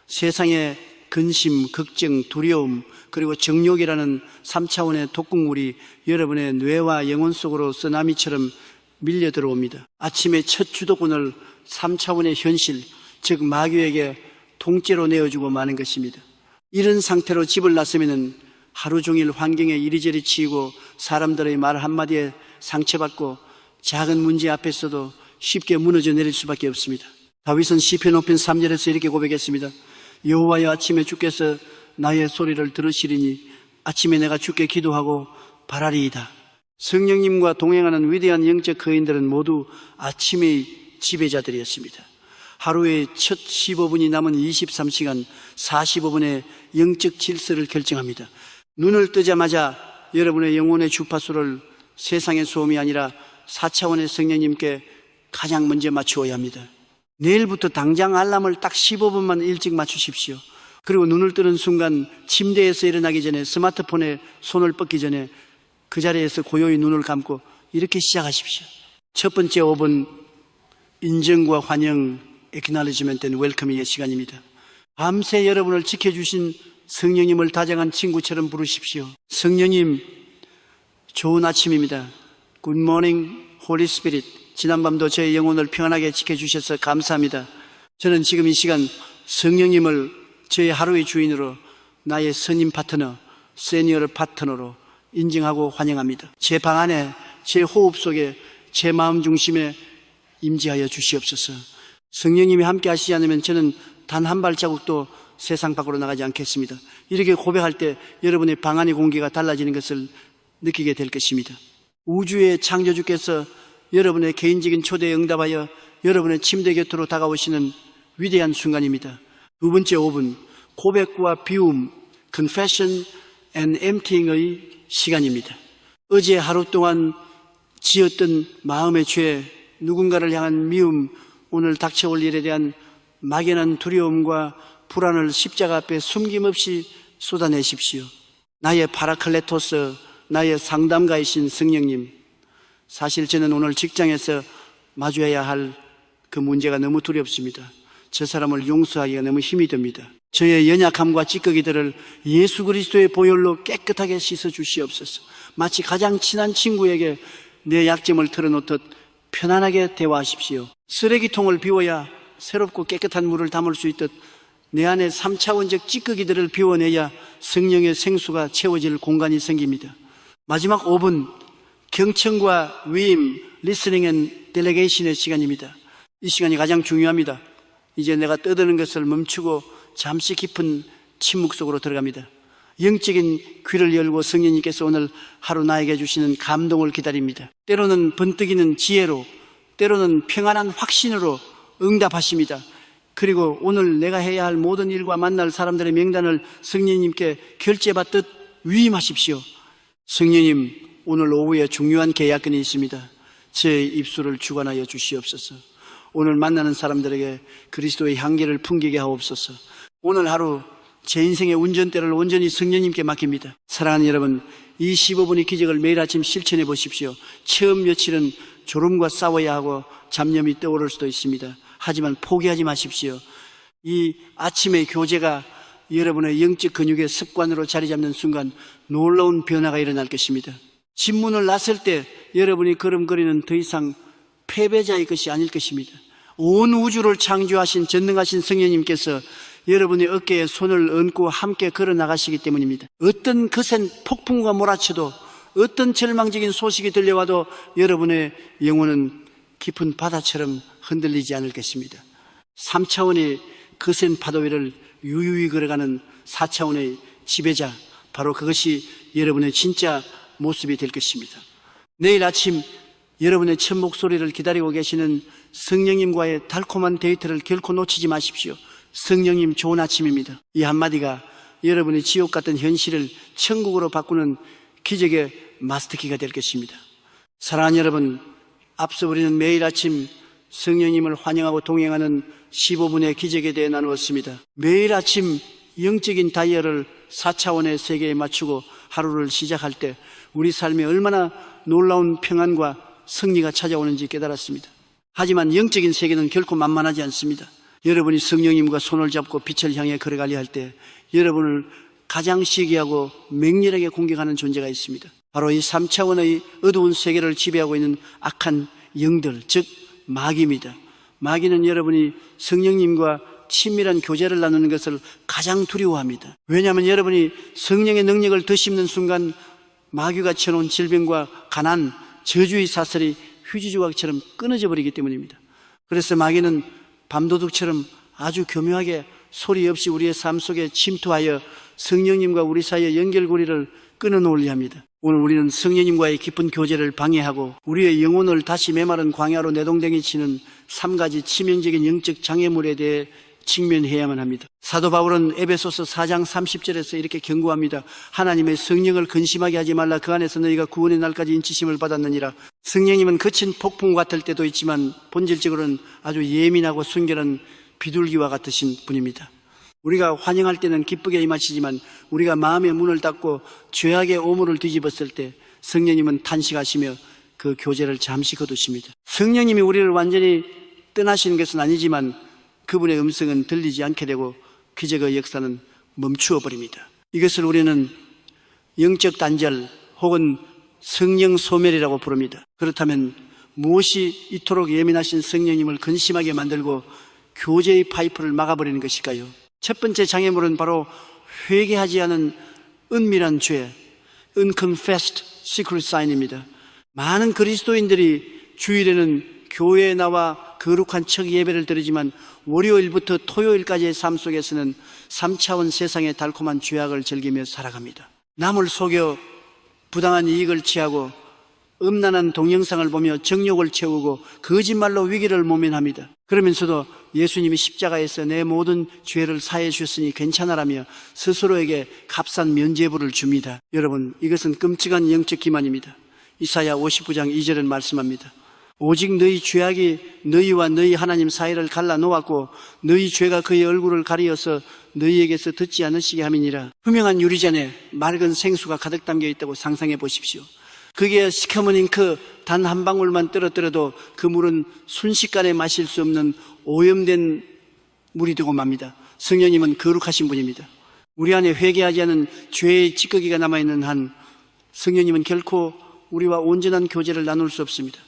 세상의 근심, 걱정, 두려움, 그리고 정욕이라는 3차원의 독극물이 여러분의 뇌와 영혼 속으로 쓰나미처럼 밀려 들어옵니다. 아침의 첫 주도권을 3차원의 현실, 즉 마귀에게 통째로 내어주고 마는 것입니다. 이런 상태로 집을 나서면 하루 종일 환경에 이리저리 치이고 사람들의 말 한마디에 상처받고 작은 문제 앞에서도 쉽게 무너져 내릴 수밖에 없습니다. 다윗은 시편 5편 3절에서 이렇게 고백했습니다. 여호와여, 아침에 주께서 나의 소리를 들으시리니 아침에 내가 주께 기도하고 바라리이다. 성령님과 동행하는 위대한 영적 거인들은 모두 아침의 지배자들이었습니다. 하루의 첫 15분이 남은 23시간 45분의 영적 질서를 결정합니다. 눈을 뜨자마자 여러분의 영혼의 주파수를 세상의 소음이 아니라 4차원의 성령님께 가장 먼저 맞추어야 합니다. 내일부터 당장 알람을 딱 15분만 일찍 맞추십시오. 그리고 눈을 뜨는 순간 침대에서 일어나기 전에, 스마트폰에 손을 뻗기 전에 그 자리에서 고요히 눈을 감고 이렇게 시작하십시오. 첫 번째 5분, 인정과 환영, acknowledgement and welcoming의 시간입니다. 밤새 여러분을 지켜주신 성령님을 다정한 친구처럼 부르십시오. 성령님, 좋은 아침입니다. Good morning, Holy Spirit. 지난밤도 저의 영혼을 평안하게 지켜주셔서 감사합니다. 저는 지금 이 시간 성령님을 저의 하루의 주인으로, 나의 선임 파트너, 세니어 파트너로 인정하고 환영합니다. 제 방 안에 제 호흡 속에 제 마음 중심에 임재하여 주시옵소서. 성령님이 함께 하시지 않으면 저는 단 한 발자국도 세상 밖으로 나가지 않겠습니다. 이렇게 고백할 때 여러분의 방 안의 공기가 달라지는 것을 느끼게 될 것입니다. 우주의 창조주께서 여러분의 개인적인 초대에 응답하여 여러분의 침대 곁으로 다가오시는 위대한 순간입니다. 두 번째 5분, 고백과 비움, confession and emptying의 시간입니다. 어제 하루 동안 지었던 마음의 죄, 누군가를 향한 미움, 오늘 닥쳐올 일에 대한 막연한 두려움과 불안을 십자가 앞에 숨김없이 쏟아내십시오. 나의 파라클레토스, 나의 상담가이신 성령님, 사실 저는 오늘 직장에서 마주해야 할 그 문제가 너무 두렵습니다. 저 사람을 용서하기가 너무 힘이 듭니다. 저의 연약함과 찌꺼기들을 예수 그리스도의 보혈로 깨끗하게 씻어 주시옵소서. 마치 가장 친한 친구에게 내 약점을 털어놓듯 편안하게 대화하십시오. 쓰레기통을 비워야 새롭고 깨끗한 물을 담을 수 있듯 내 안에 3차원적 찌꺼기들을 비워내야 성령의 생수가 채워질 공간이 생깁니다. 마지막 5분, 경청과 위임, 리스닝 앤 델레게이션의 시간입니다. 이 시간이 가장 중요합니다. 이제 내가 떠드는 것을 멈추고 잠시 깊은 침묵 속으로 들어갑니다. 영적인 귀를 열고 성령님께서 오늘 하루 나에게 주시는 감동을 기다립니다. 때로는 번뜩이는 지혜로, 때로는 평안한 확신으로 응답하십니다. 그리고 오늘 내가 해야 할 모든 일과 만날 사람들의 명단을 성령님께 결제받듯 위임하십시오. 성령님, 오늘 오후에 중요한 계약건이 있습니다. 제 입술을 주관하여 주시옵소서. 오늘 만나는 사람들에게 그리스도의 향기를 풍기게 하옵소서. 오늘 하루 제 인생의 운전대를 온전히 성령님께 맡깁니다. 사랑하는 여러분, 이 15분의 기적을 매일 아침 실천해 보십시오. 처음 며칠은 졸음과 싸워야 하고 잡념이 떠오를 수도 있습니다. 하지만 포기하지 마십시오. 이 아침의 교제가 여러분의 영적 근육의 습관으로 자리 잡는 순간 놀라운 변화가 일어날 것입니다. 집문을 났을 때 여러분이 걸음거리는 더 이상 패배자의 것이 아닐 것입니다. 온 우주를 창조하신 전능하신 성령님께서 여러분의 어깨에 손을 얹고 함께 걸어 나가시기 때문입니다. 어떤 거센 폭풍과 몰아쳐도, 어떤 절망적인 소식이 들려와도 여러분의 영혼은 깊은 바다처럼 흔들리지 않을 것입니다. 3차원의 거센 파도 위를 유유히 걸어가는 4차원의 지배자, 바로 그것이 여러분의 진짜 모습이 될 것입니다. 내일 아침 여러분의 첫 목소리를 기다리고 계시는 성령님과의 달콤한 데이트를 결코 놓치지 마십시오. 성령님, 좋은 아침입니다. 이 한마디가 여러분의 지옥 같은 현실을 천국으로 바꾸는 기적의 마스터키가 될 것입니다. 사랑하는 여러분, 앞서 우리는 매일 아침 성령님을 환영하고 동행하는 15분의 기적에 대해 나누었습니다. 매일 아침 영적인 다이얼을 4차원의 세계에 맞추고 하루를 시작할 때 우리 삶에 얼마나 놀라운 평안과 승리가 찾아오는지 깨달았습니다. 하지만 영적인 세계는 결코 만만하지 않습니다. 여러분이 성령님과 손을 잡고 빛을 향해 걸어가려 할 때 여러분을 가장 시기하고 맹렬하게 공격하는 존재가 있습니다. 바로 이 3차원의 어두운 세계를 지배하고 있는 악한 영들, 즉 마귀입니다. 마귀는 여러분이 성령님과 친밀한 교제를 나누는 것을 가장 두려워합니다. 왜냐하면 여러분이 성령의 능력을 더 씹는 순간 마귀가 쳐놓은 질병과 가난, 저주의 사슬이 휴지 조각처럼 끊어져 버리기 때문입니다. 그래서 마귀는 밤도둑처럼 아주 교묘하게 소리 없이 우리의 삶 속에 침투하여 성령님과 우리 사이의 연결고리를 끊어놓으려 합니다. 오늘 우리는 성령님과의 깊은 교제를 방해하고 우리의 영혼을 다시 메마른 광야로 내동댕이 치는 3가지 치명적인 영적 장애물에 대해 직면해야만 합니다. 사도 바울은 에베소서 4장 30절에서 이렇게 경고합니다. 하나님의 성령을 근심하게 하지 말라. 그 안에서 너희가 구원의 날까지 인치심을 받았느니라. 성령님은 거친 폭풍 같을 때도 있지만 본질적으로는 아주 예민하고 순결한 비둘기와 같으신 분입니다. 우리가 환영할 때는 기쁘게 임하시지만 우리가 마음의 문을 닫고 죄악의 오물을 뒤집었을 때 성령님은 탄식하시며 그 교제를 잠시 거두십니다. 성령님이 우리를 완전히 떠나시는 것은 아니지만 그분의 음성은 들리지 않게 되고 기적의 역사는 멈추어 버립니다. 이것을 우리는 영적 단절 혹은 성령 소멸이라고 부릅니다. 그렇다면 무엇이 이토록 예민하신 성령님을 근심하게 만들고 교제의 파이프를 막아버리는 것일까요? 첫 번째 장애물은 바로 회개하지 않은 은밀한 죄, unconfessed secret sign입니다. 많은 그리스도인들이 주일에는 교회에 나와 거룩한 첫 예배를 드리지만 월요일부터 토요일까지의 삶 속에서는 3차원 세상의 달콤한 죄악을 즐기며 살아갑니다. 남을 속여 부당한 이익을 취하고 음란한 동영상을 보며 정욕을 채우고 거짓말로 위기를 모면합니다. 그러면서도 예수님이 십자가에서 내 모든 죄를 사해 주셨으니 괜찮아라며 스스로에게 값싼 면죄부를 줍니다. 여러분, 이것은 끔찍한 영적 기만입니다. 이사야 59장 2절은 말씀합니다. 오직 너희 죄악이 너희와 너희 하나님 사이를 갈라놓았고 너희 죄가 그의 얼굴을 가리어서 너희에게서 듣지 않으시게 함이니라. 투명한 유리잔에 맑은 생수가 가득 담겨 있다고 상상해 보십시오. 그게 시커먼 잉크 단 한 방울만 떨어뜨려도 그 물은 순식간에 마실 수 없는 오염된 물이 되고 맙니다. 성령님은 거룩하신 분입니다. 우리 안에 회개하지 않은 죄의 찌꺼기가 남아있는 한 성령님은 결코 우리와 온전한 교제를 나눌 수 없습니다.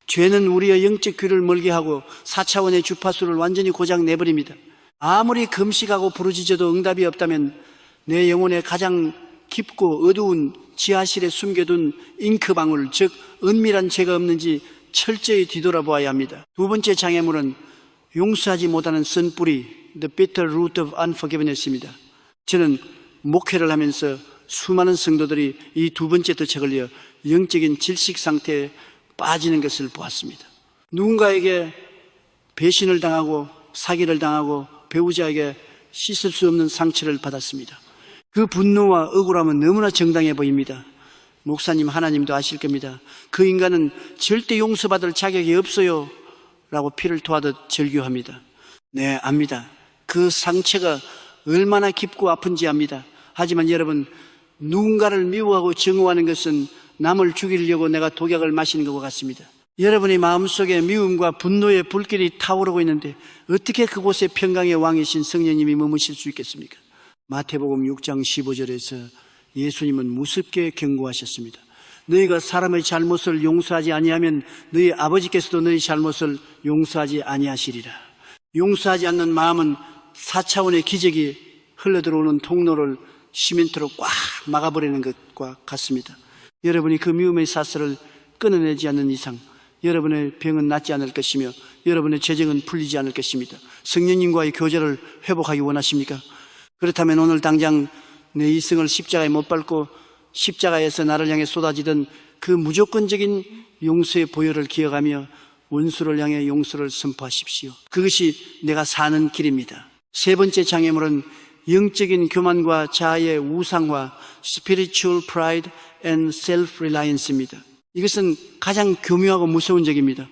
죄는 우리의 영적 귀를 멀게 하고 4차원의 주파수를 완전히 고장 내버립니다. 아무리 금식하고 부르짖어도 응답이 없다면 내 영혼의 가장 깊고 어두운 지하실에 숨겨둔 잉크방울, 즉 은밀한 죄가 없는지 철저히 뒤돌아보아야 합니다. 두 번째 장애물은 용서하지 못하는 쓴뿌리, The bitter root of unforgiveness입니다. 저는 목회를 하면서 수많은 성도들이 이 두 번째 덫에 걸려 영적인 질식 상태에 빠지는 것을 보았습니다. 누군가에게 배신을 당하고 사기를 당하고 배우자에게 씻을 수 없는 상처를 받았습니다. 그 분노와 억울함은 너무나 정당해 보입니다. 목사님, 하나님도 아실 겁니다. 그 인간은 절대 용서받을 자격이 없어요 라고 피를 토하듯 절규합니다. 네, 압니다. 그 상처가 얼마나 깊고 아픈지 압니다. 하지만 여러분, 누군가를 미워하고 증오하는 것은 남을 죽이려고 내가 독약을 마시는 것과 같습니다. 여러분의 마음속에 미움과 분노의 불길이 타오르고 있는데 어떻게 그곳에 평강의 왕이신 성령님이 머무실 수 있겠습니까? 마태복음 6장 15절에서 예수님은 무섭게 경고하셨습니다. 너희가 사람의 잘못을 용서하지 아니하면 너희 아버지께서도 너희 잘못을 용서하지 아니하시리라. 용서하지 않는 마음은 4차원의 기적이 흘러들어오는 통로를 시멘트로 꽉 막아버리는 것과 같습니다. 여러분이 그 미움의 사슬을 끊어내지 않는 이상 여러분의 병은 낫지 않을 것이며 여러분의 재정은 풀리지 않을 것입니다. 성령님과의 교제를 회복하기 원하십니까? 그렇다면 오늘 당장 내 이승을 십자가에 못 밟고 십자가에서 나를 향해 쏟아지던 그 무조건적인 용서의 보혈을 기억하며 원수를 향해 용서를 선포하십시오. 그것이 내가 사는 길입니다. 세 번째 장애물은 영적인 교만과 자아의 우상화, spiritual pride and self-reliance입니다. 이것은 가장 교묘하고 무서운 적입니다.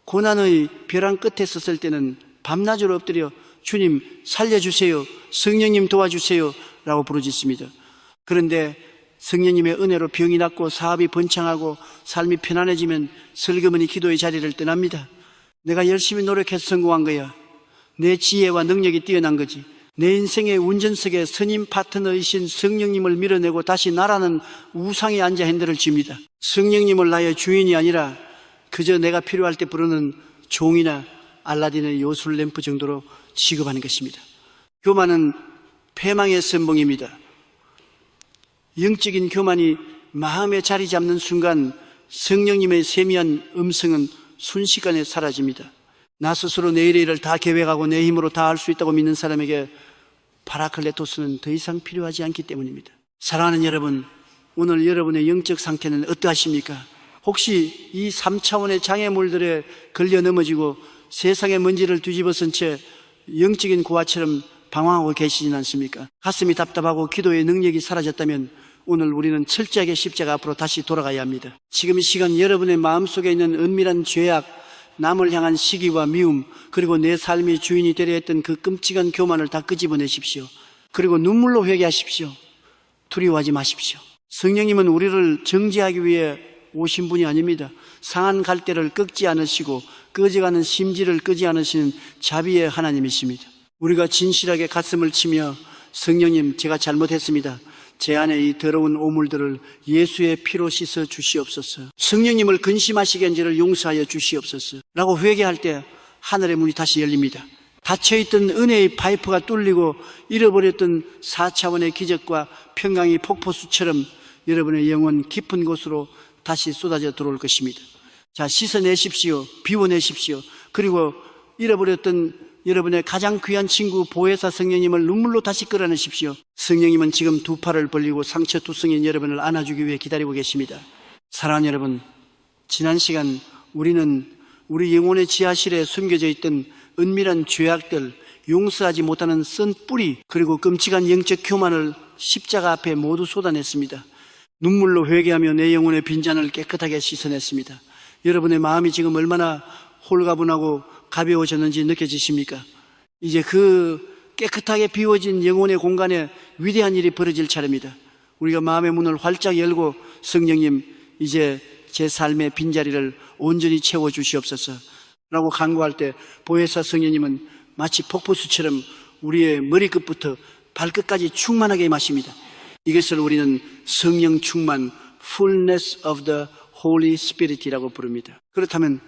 고난의 벼랑 끝에 섰을 때는 밤낮으로 엎드려 주님 살려주세요, 성령님 도와주세요 라고 부르짖습니다. 그런데 성령님의 은혜로 병이 낫고 사업이 번창하고 삶이 편안해지면 슬그머니 기도의 자리를 떠납니다. 내가 열심히 노력해서 성공한 거야. 내 지혜와 능력이 뛰어난 거지. 내 인생의 운전석에 선임 파트너이신 성령님을 밀어내고 다시 나라는 우상에 앉아 핸들을 쥡니다. 성령님을 나의 주인이 아니라 그저 내가 필요할 때 부르는 종이나 알라딘의 요술 램프 정도로 취급하는 것입니다. 교만은 패망의 선봉입니다. 영적인 교만이 마음에 자리 잡는 순간 성령님의 세미한 음성은 순식간에 사라집니다. 나 스스로 내일의 일을 다 계획하고 내 힘으로 다 할 수 있다고 믿는 사람에게 파라클레토스는 더 이상 필요하지 않기 때문입니다. 사랑하는 여러분, 오늘 여러분의 영적 상태는 어떠하십니까? 혹시 이 3차원의 장애물들에 걸려 넘어지고 세상의 먼지를 뒤집어쓴 채 영적인 고아처럼 방황하고 계시진 않습니까? 가슴이 답답하고 기도의 능력이 사라졌다면 오늘 우리는 철저하게 십자가 앞으로 다시 돌아가야 합니다. 지금 이 시간 여러분의 마음속에 있는 은밀한 죄악, 남을 향한 시기와 미움, 그리고 내 삶의 주인이 되려 했던 그 끔찍한 교만을 다 끄집어내십시오. 그리고 눈물로 회개하십시오. 두려워하지 마십시오. 성령님은 우리를 정죄하기 위해 오신 분이 아닙니다. 상한 갈대를 꺾지 않으시고 꺼져가는 심지를 끄지 않으시는 자비의 하나님이십니다. 우리가 진실하게 가슴을 치며 성령님, 제가 잘못했습니다. 제 안에 이 더러운 오물들을 예수의 피로 씻어 주시옵소서. 성령님을 근심하시게 한 죄를 용서하여 주시옵소서 라고 회개할 때 하늘의 문이 다시 열립니다. 닫혀있던 은혜의 파이프가 뚫리고 잃어버렸던 4차원의 기적과 평강이 폭포수처럼 여러분의 영혼 깊은 곳으로 다시 쏟아져 들어올 것입니다. 자, 씻어내십시오. 비워내십시오. 그리고 잃어버렸던 여러분의 가장 귀한 친구 보혜사 성령님을 눈물로 다시 끌어내십시오. 성령님은 지금 두 팔을 벌리고 상처투성인 여러분을 안아주기 위해 기다리고 계십니다. 사랑하는 여러분, 지난 시간 우리는 우리 영혼의 지하실에 숨겨져 있던 은밀한 죄악들, 용서하지 못하는 쓴 뿌리, 그리고 끔찍한 영적 교만을 십자가 앞에 모두 쏟아냈습니다. 눈물로 회개하며 내 영혼의 빈잔을 깨끗하게 씻어냈습니다. 여러분의 마음이 지금 얼마나 홀가분하고 가벼워졌는지 느껴지십니까? 이제 그 깨끗하게 비워진 영혼의 공간에 위대한 일이 벌어질 차례입니다. 우리가 마음의 문을 활짝 열고 성령님, 이제 제 삶의 빈자리를 온전히 채워주시옵소서 라고 간구할 때 보혜사 성령님은 마치 폭포수처럼 우리의 머리끝부터 발끝까지 충만하게 마십니다. 이것을 우리는 성령 충만, fullness of the Holy Spirit이라고 부릅니다. 그렇다면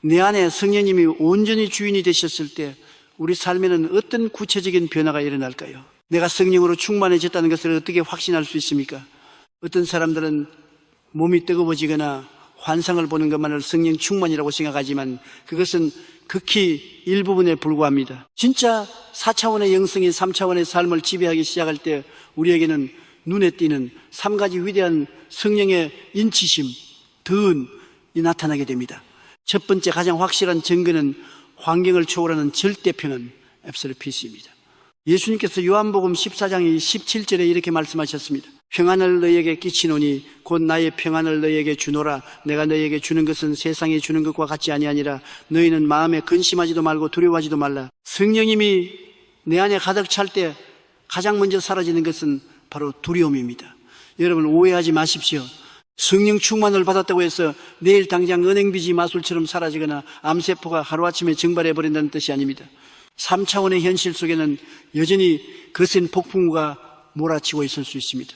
내 안에 성령님이 온전히 주인이 되셨을 때 우리 삶에는 어떤 구체적인 변화가 일어날까요? 내가 성령으로 충만해졌다는 것을 어떻게 확신할 수 있습니까? 어떤 사람들은 몸이 뜨거워지거나 환상을 보는 것만을 성령 충만이라고 생각하지만 그것은 극히 일부분에 불과합니다. 진짜 4차원의 영성이 3차원의 삶을 지배하기 시작할 때 우리에게는 눈에 띄는 3가지 위대한 성령의 인치심, 든이 나타나게 됩니다. 첫 번째 가장 확실한 증거는 환경을 초월하는 절대평안, Absolute Peace입니다. 예수님께서 요한복음 14장 17절에 이렇게 말씀하셨습니다. 평안을 너희에게 끼치노니 곧 나의 평안을 너희에게 주노라. 내가 너희에게 주는 것은 세상이 주는 것과 같지 아니하니라. 너희는 마음에 근심하지도 말고 두려워하지도 말라. 성령님이 내 안에 가득 찰 때 가장 먼저 사라지는 것은 바로 두려움입니다. 여러분 오해하지 마십시오. 성령 충만을 받았다고 해서 내일 당장 은행빚이 마술처럼 사라지거나 암세포가 하루아침에 증발해버린다는 뜻이 아닙니다. 3차원의 현실 속에는 여전히 거센 폭풍우가 몰아치고 있을 수 있습니다.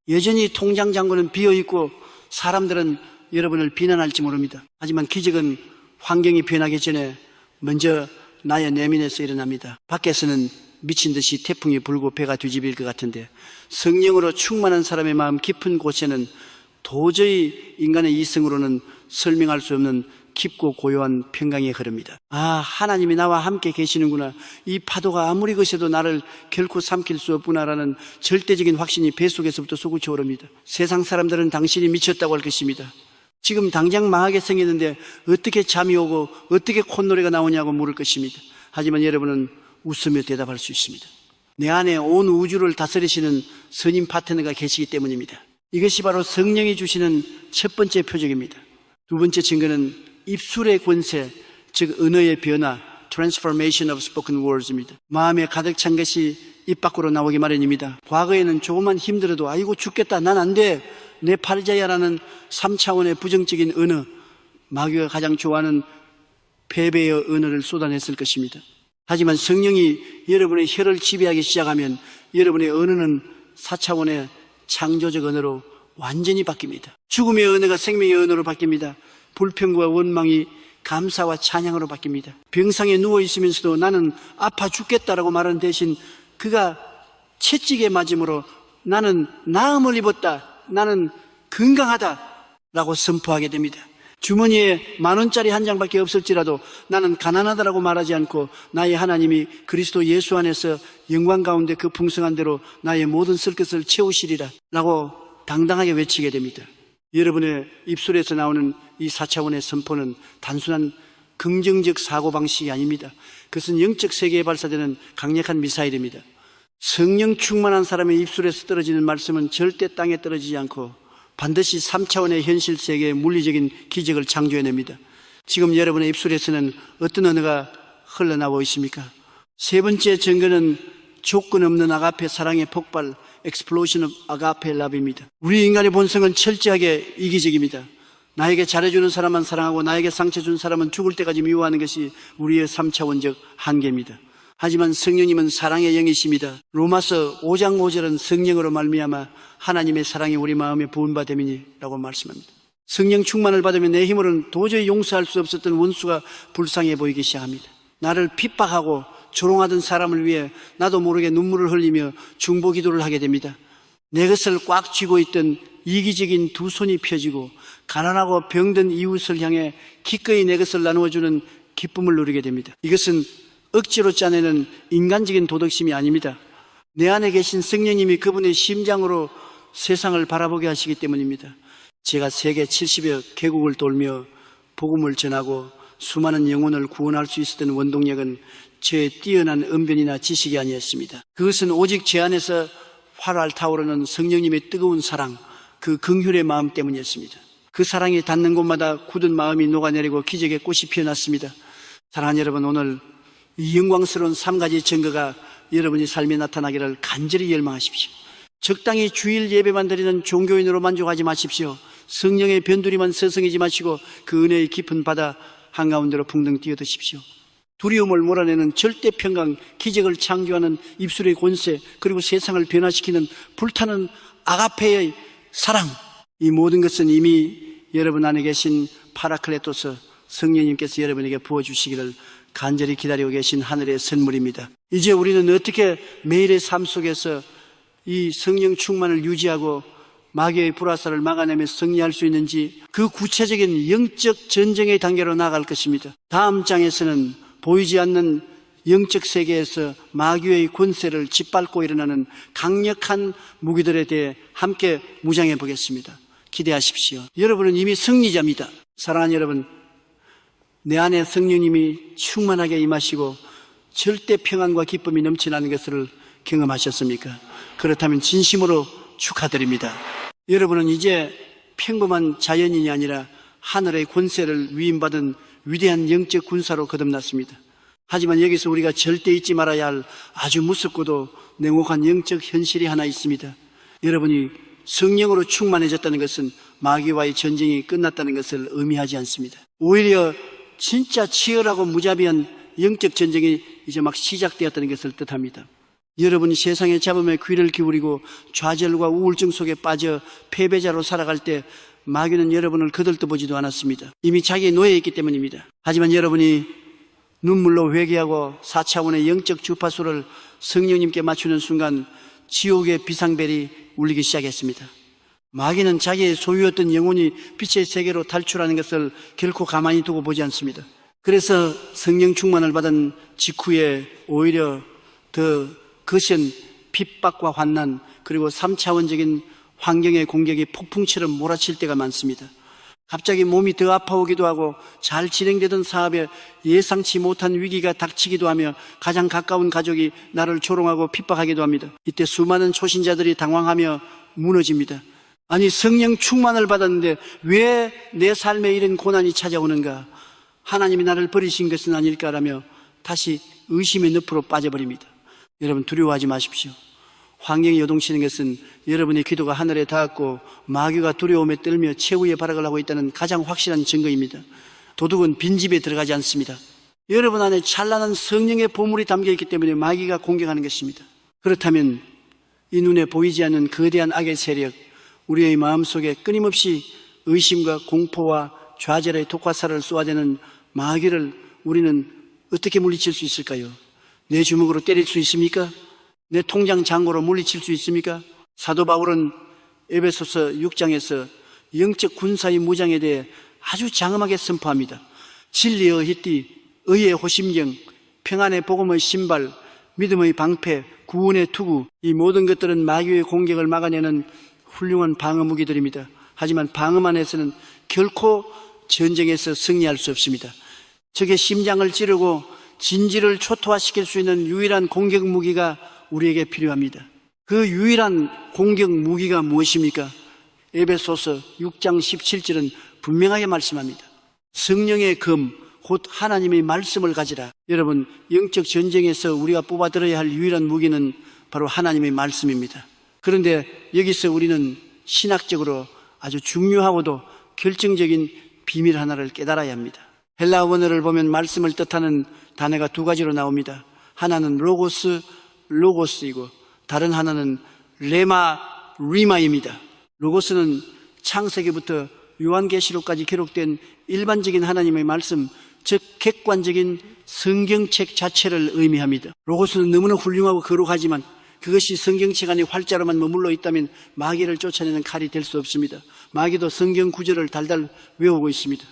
여전히 통장 잔고는 비어있고 사람들은 여러분을 비난할지 모릅니다. 하지만 기적은 환경이 변하기 전에 먼저 나의 내면에서 일어납니다. 밖에서는 미친 듯이 태풍이 불고 배가 뒤집힐 것 같은데 성령으로 충만한 사람의 마음 깊은 곳에는 도저히 인간의 이성으로는 설명할 수 없는 깊고 고요한 평강이 흐릅니다. 아, 하나님이 나와 함께 계시는구나. 이 파도가 아무리 거세도 나를 결코 삼킬 수 없구나라는 절대적인 확신이 뱃속에서부터 솟구쳐 오릅니다. 세상 사람들은 당신이 미쳤다고 할 것입니다. 지금 당장 망하게 생겼는데 어떻게 잠이 오고 어떻게 콧노래가 나오냐고 물을 것입니다. 하지만 여러분은 웃으며 대답할 수 있습니다. 내 안에 온 우주를 다스리시는 선임 파트너가 계시기 때문입니다. 이것이 바로 성령이 주시는 첫 번째 표적입니다. 두 번째 증거는 입술의 권세, 즉 언어의 변화, transformation of spoken words입니다. 마음에 가득 찬 것이 입 밖으로 나오기 마련입니다. 과거에는 조금만 힘들어도 아이고 죽겠다, 난 안 돼, 내 팔자야라는 3차원의 부정적인 언어, 마귀가 가장 좋아하는 패배의 언어를 쏟아냈을 것입니다. 하지만 성령이 여러분의 혀를 지배하기 시작하면 여러분의 언어는 4차원의 창조적 언어로 완전히 바뀝니다. 죽음의 언어가 생명의 언어로 바뀝니다. 불평과 원망이 감사와 찬양으로 바뀝니다. 병상에 누워있으면서도 나는 아파 죽겠다라고 말하는 대신 그가 채찍에 맞음으로 나는 나음을 입었다, 나는 건강하다라고 선포하게 됩니다. 주머니에 10,000원짜리 한 장밖에 없을지라도 나는 가난하다라고 말하지 않고 나의 하나님이 그리스도 예수 안에서 영광 가운데 그 풍성한 대로 나의 모든 쓸 것을 채우시리라 라고 당당하게 외치게 됩니다. 여러분의 입술에서 나오는 이 4차원의 선포는 단순한 긍정적 사고방식이 아닙니다. 그것은 영적 세계에 발사되는 강력한 미사일입니다. 성령 충만한 사람의 입술에서 떨어지는 말씀은 절대 땅에 떨어지지 않고 반드시 3차원의 현실 세계의 물리적인 기적을 창조해냅니다. 지금 여러분의 입술에서는 어떤 언어가 흘러나오고 있습니까? 세 번째 증거는 조건 없는 아가페 사랑의 폭발, explosion of agape love입니다. 우리 인간의 본성은 철저하게 이기적입니다. 나에게 잘해주는 사람만 사랑하고 나에게 상처 준 사람은 죽을 때까지 미워하는 것이 우리의 3차원적 한계입니다. 하지만 성령님은 사랑의 영이십니다. 로마서 5장 5절은 성령으로 말미암아 하나님의 사랑이 우리 마음에 부은 바 됨이니라고 말씀합니다. 성령 충만을 받으면 내 힘으로는 도저히 용서할 수 없었던 원수가 불쌍해 보이기 시작합니다. 나를 핍박하고 조롱하던 사람을 위해 나도 모르게 눈물을 흘리며 중보 기도를 하게 됩니다. 내 것을 꽉 쥐고 있던 이기적인 두 손이 펴지고 가난하고 병든 이웃을 향해 기꺼이 내 것을 나누어주는 기쁨을 누리게 됩니다. 이것은 억지로 짜내는 인간적인 도덕심이 아닙니다. 내 안에 계신 성령님이 그분의 심장으로 세상을 바라보게 하시기 때문입니다. 제가 세계 70여 개국을 돌며 복음을 전하고 수많은 영혼을 구원할 수 있었던 원동력은 저의 뛰어난 언변이나 지식이 아니었습니다. 그것은 오직 제 안에서 활활 타오르는 성령님의 뜨거운 사랑, 그 긍휼의 마음 때문이었습니다. 그 사랑이 닿는 곳마다 굳은 마음이 녹아내리고 기적의 꽃이 피어났습니다. 사랑하는 여러분, 오늘 이 영광스러운 3가지 증거가 여러분의 삶에 나타나기를 간절히 열망하십시오. 적당히 주일 예배만 드리는 종교인으로 만족하지 마십시오. 성령의 변두리만 서성이지 마시고 그 은혜의 깊은 바다 한가운데로 풍덩 뛰어드십시오. 두려움을 몰아내는 절대 평강, 기적을 창조하는 입술의 권세, 그리고 세상을 변화시키는 불타는 아가페의 사랑, 이 모든 것은 이미 여러분 안에 계신 파라클레토스 성령님께서 여러분에게 부어주시기를 간절히 기다리고 계신 하늘의 선물입니다. 이제 우리는 어떻게 매일의 삶 속에서 이 성령 충만을 유지하고 마귀의 불화살을 막아내며 승리할 수 있는지, 그 구체적인 영적 전쟁의 단계로 나아갈 것입니다. 다음 장에서는 보이지 않는 영적 세계에서 마귀의 권세를 짓밟고 일어나는 강력한 무기들에 대해 함께 무장해 보겠습니다. 기대하십시오. 여러분은 이미 승리자입니다. 사랑하는 여러분, 내 안에 성령님이 충만하게 임하시고 절대 평안과 기쁨이 넘치는 것을 경험하셨습니까? 그렇다면 진심으로 축하드립니다. 여러분은 이제 평범한 자연인이 아니라 하늘의 권세를 위임받은 위대한 영적 군사로 거듭났습니다. 하지만 여기서 우리가 절대 잊지 말아야 할 아주 무섭고도 냉혹한 영적 현실이 하나 있습니다. 여러분이 성령으로 충만해졌다는 것은 마귀와의 전쟁이 끝났다는 것을 의미하지 않습니다. 오히려 진짜 치열하고 무자비한 영적 전쟁이 이제 막 시작되었다는 것을 뜻합니다. 여러분이 세상의 잡음에 귀를 기울이고 좌절과 우울증 속에 빠져 패배자로 살아갈 때 마귀는 여러분을 거들떠보지도 않았습니다. 이미 자기의 노예에 있기 때문입니다. 하지만 여러분이 눈물로 회개하고 4차원의 영적 주파수를 성령님께 맞추는 순간 지옥의 비상벨이 울리기 시작했습니다. 마귀는 자기의 소유였던 영혼이 빛의 세계로 탈출하는 것을 결코 가만히 두고 보지 않습니다. 그래서 성령 충만을 받은 직후에 오히려 더 거센 핍박과 환난, 그리고 3차원적인 환경의 공격이 폭풍처럼 몰아칠 때가 많습니다. 갑자기 몸이 더 아파오기도 하고 잘 진행되던 사업에 예상치 못한 위기가 닥치기도 하며 가장 가까운 가족이 나를 조롱하고 핍박하기도 합니다. 이때 수많은 초신자들이 당황하며 무너집니다. 아니, 성령 충만을 받았는데 왜 내 삶에 이런 고난이 찾아오는가? 하나님이 나를 버리신 것은 아닐까라며 다시 의심의 늪으로 빠져버립니다. 여러분, 두려워하지 마십시오. 환경이 요동치는 것은 여러분의 기도가 하늘에 닿았고 마귀가 두려움에 떨며 최후의 발악을 하고 있다는 가장 확실한 증거입니다. 도둑은 빈집에 들어가지 않습니다. 여러분 안에 찬란한 성령의 보물이 담겨있기 때문에 마귀가 공격하는 것입니다. 그렇다면 이 눈에 보이지 않는 거대한 악의 세력, 우리의 마음속에 끊임없이 의심과 공포와 좌절의 독화살을 쏘아대는 마귀를 우리는 어떻게 물리칠 수 있을까요? 내 주먹으로 때릴 수 있습니까? 내 통장 잔고로 물리칠 수 있습니까? 사도 바울은 에베소서 6장에서 영적 군사의 무장에 대해 아주 장엄하게 선포합니다. 진리의 휘띠, 의의 호심경, 평안의 복음의 신발, 믿음의 방패, 구원의 투구, 이 모든 것들은 마귀의 공격을 막아내는 훌륭한 방어 무기들입니다. 하지만 방어만 해서는 결코 전쟁에서 승리할 수 없습니다. 적의 심장을 찌르고 진지를 초토화시킬 수 있는 유일한 공격 무기가 우리에게 필요합니다. 그 유일한 공격 무기가 무엇입니까? 에베소서 6장 17절은 분명하게 말씀합니다. 성령의 검, 곧 하나님의 말씀을 가지라. 여러분, 영적 전쟁에서 우리가 뽑아들어야 할 유일한 무기는 바로 하나님의 말씀입니다. 그런데 여기서 우리는 신학적으로 아주 중요하고도 결정적인 비밀 하나를 깨달아야 합니다. 헬라 원어를 보면 말씀을 뜻하는 단어가 두 가지로 나옵니다. 하나는 로고스이고 다른 하나는 리마입니다. 로고스는 창세기부터 요한계시록까지 기록된 일반적인 하나님의 말씀, 즉 객관적인 성경책 자체를 의미합니다. 로고스는 너무나 훌륭하고 거룩하지만 그것이 성경책 안에 활자로만 머물러 있다면 마귀를 쫓아내는 칼이 될 수 없습니다. 마귀도 성경 구절을 달달 외우고 있습니다.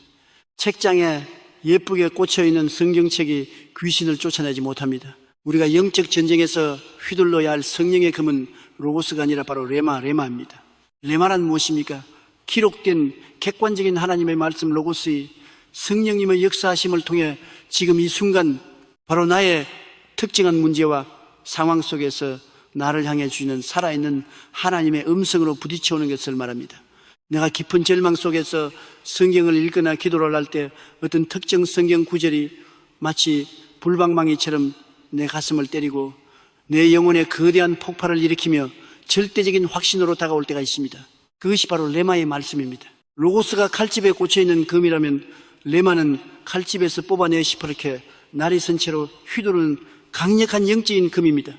책장에 예쁘게 꽂혀있는 성경책이 귀신을 쫓아내지 못합니다. 우리가 영적 전쟁에서 휘둘러야 할 성령의 금은 로고스가 아니라 바로 레마입니다. 레마란 무엇입니까? 기록된 객관적인 하나님의 말씀 로고스의 성령님의 역사하심을 통해 지금 이 순간 바로 나의 특정한 문제와 상황 속에서 나를 향해 주시는 살아있는 하나님의 음성으로 부딪혀오는 것을 말합니다. 내가 깊은 절망 속에서 성경을 읽거나 기도를 할 때 어떤 특정 성경 구절이 마치 불방망이처럼 내 가슴을 때리고 내 영혼에 거대한 폭발을 일으키며 절대적인 확신으로 다가올 때가 있습니다. 그것이 바로 레마의 말씀입니다. 로고스가 칼집에 꽂혀있는 금이라면 레마는 칼집에서 뽑아내 시퍼렇게 날이 선 채로 휘두르는 강력한 영적인 금입니다.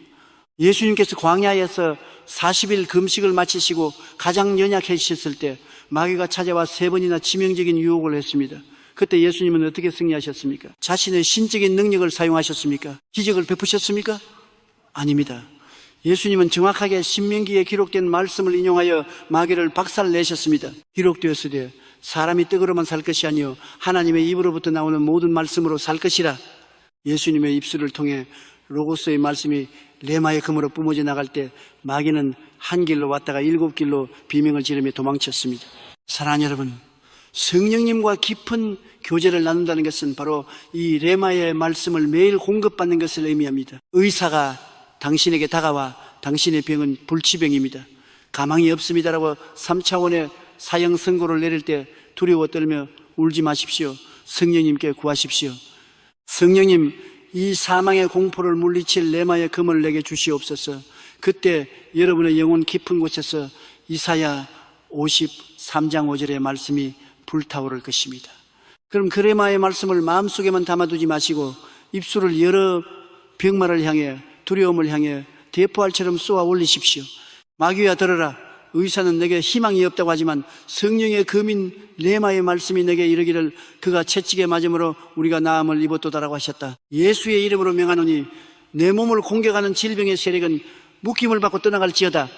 예수님께서 광야에서 40일 금식을 마치시고 가장 연약해지셨을 때 마귀가 찾아와 3번이나 치명적인 유혹을 했습니다. 그때 예수님은 어떻게 승리하셨습니까? 자신의 신적인 능력을 사용하셨습니까? 기적을 베푸셨습니까? 아닙니다. 예수님은 정확하게 신명기에 기록된 말씀을 인용하여 마귀를 박살내셨습니다. 기록되었으되 사람이 떡으로만 살 것이 아니요 하나님의 입으로부터 나오는 모든 말씀으로 살 것이라. 예수님의 입술을 통해 로고스의 말씀이 레마의 금으로 뿜어져 나갈 때 마귀는 한 길로 왔다가 7길로 비명을 지르며 도망쳤습니다. 사랑하는 여러분, 성령님과 깊은 교제를 나눈다는 것은 바로 이 레마의 말씀을 매일 공급받는 것을 의미합니다. 의사가 당신에게 다가와 당신의 병은 불치병입니다. 가망이 없습니다라고 3차원의 사형 선고를 내릴 때 두려워 떨며 울지 마십시오. 성령님께 구하십시오. 성령님, 이 사망의 공포를 물리칠 레마의 금을 내게 주시옵소서. 그때 여러분의 영혼 깊은 곳에서 이사야 53장 5절의 말씀이 불타오를 것입니다. 그럼 그 레마의 말씀을 마음속에만 담아두지 마시고 입술을 여러 병마를 향해 두려움을 향해 대포알처럼 쏘아 올리십시오. 마귀야 들어라. 의사는 내게 희망이 없다고 하지만 성령의 금인 레마의 말씀이 내게 이르기를 그가 채찍에 맞음으로 우리가 나음을 입었도다라고 하셨다. 예수의 이름으로 명하노니 내 몸을 공격하는 질병의 세력은 묶임을 받고 떠나갈지어다.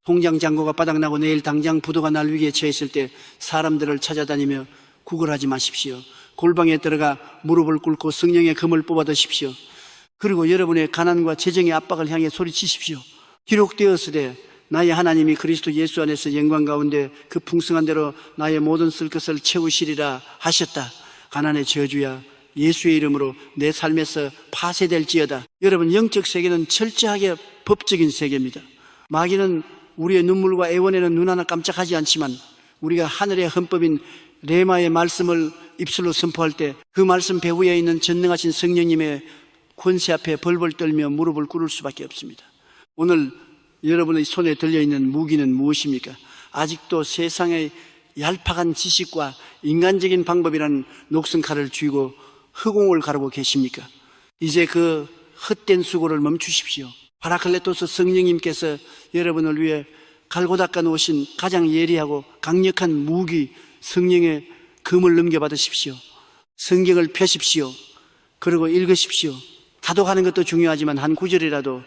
통장 잔고가 바닥나고 내일 당장 부도가 날 위기에 처했을 때 사람들을 찾아다니며 구걸하지 마십시오. 골방에 들어가 무릎을 꿇고 성령의 금을 뽑아 드십시오. 그리고 여러분의 가난과 재정의 압박을 향해 소리치십시오. 기록되었으되 나의 하나님이 그리스도 예수 안에서 영광 가운데 그 풍성한 대로 나의 모든 쓸 것을 채우시리라 하셨다. 가난의 저주야 예수의 이름으로 내 삶에서 파쇄될지어다. 여러분, 영적 세계는 철저하게 법적인 세계입니다. 마귀는 우리의 눈물과 애원에는 눈 하나 깜짝하지 않지만 우리가 하늘의 헌법인 레마의 말씀을 입술로 선포할 때 그 말씀 배후에 있는 전능하신 성령님의 권세 앞에 벌벌 떨며 무릎을 꿇을 수밖에 없습니다. 오늘 여러분의 손에 들려있는 무기는 무엇입니까? 아직도 세상의 얄팍한 지식과 인간적인 방법이라는 녹슨칼을 쥐고 허공을 가르고 계십니까? 이제 그 헛된 수고를 멈추십시오. 파라클레토스 성령님께서 여러분을 위해 갈고 닦아 놓으신 가장 예리하고 강력한 무기 성령의 금을 넘겨받으십시오. 성경을 펴십시오. 그리고 읽으십시오. 다독하는 것도 중요하지만 한 구절이라도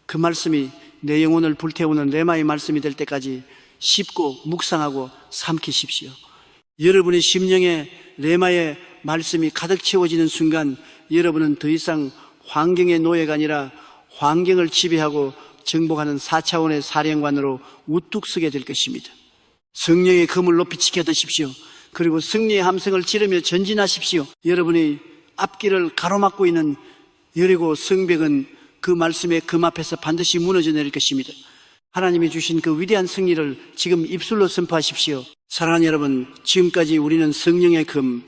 그 말씀이 내 영혼을 불태우는 레마의 말씀이 될 때까지 씹고 묵상하고 삼키십시오. 여러분의 심령에 레마의 말씀이 가득 채워지는 순간 여러분은 더 이상 환경의 노예가 아니라 환경을 지배하고 정복하는 4차원의 사령관으로 우뚝 서게 될 것입니다. 성령의 금을 높이 지켜 드십시오. 그리고 승리의 함성을 지르며 전진하십시오. 여러분의 앞길을 가로막고 있는 여리고 성벽은 그 말씀의 금 앞에서 반드시 무너져 내릴 것입니다. 하나님이 주신 그 위대한 승리를 지금 입술로 선포하십시오. 사랑하는 여러분, 지금까지 우리는 성령의 금,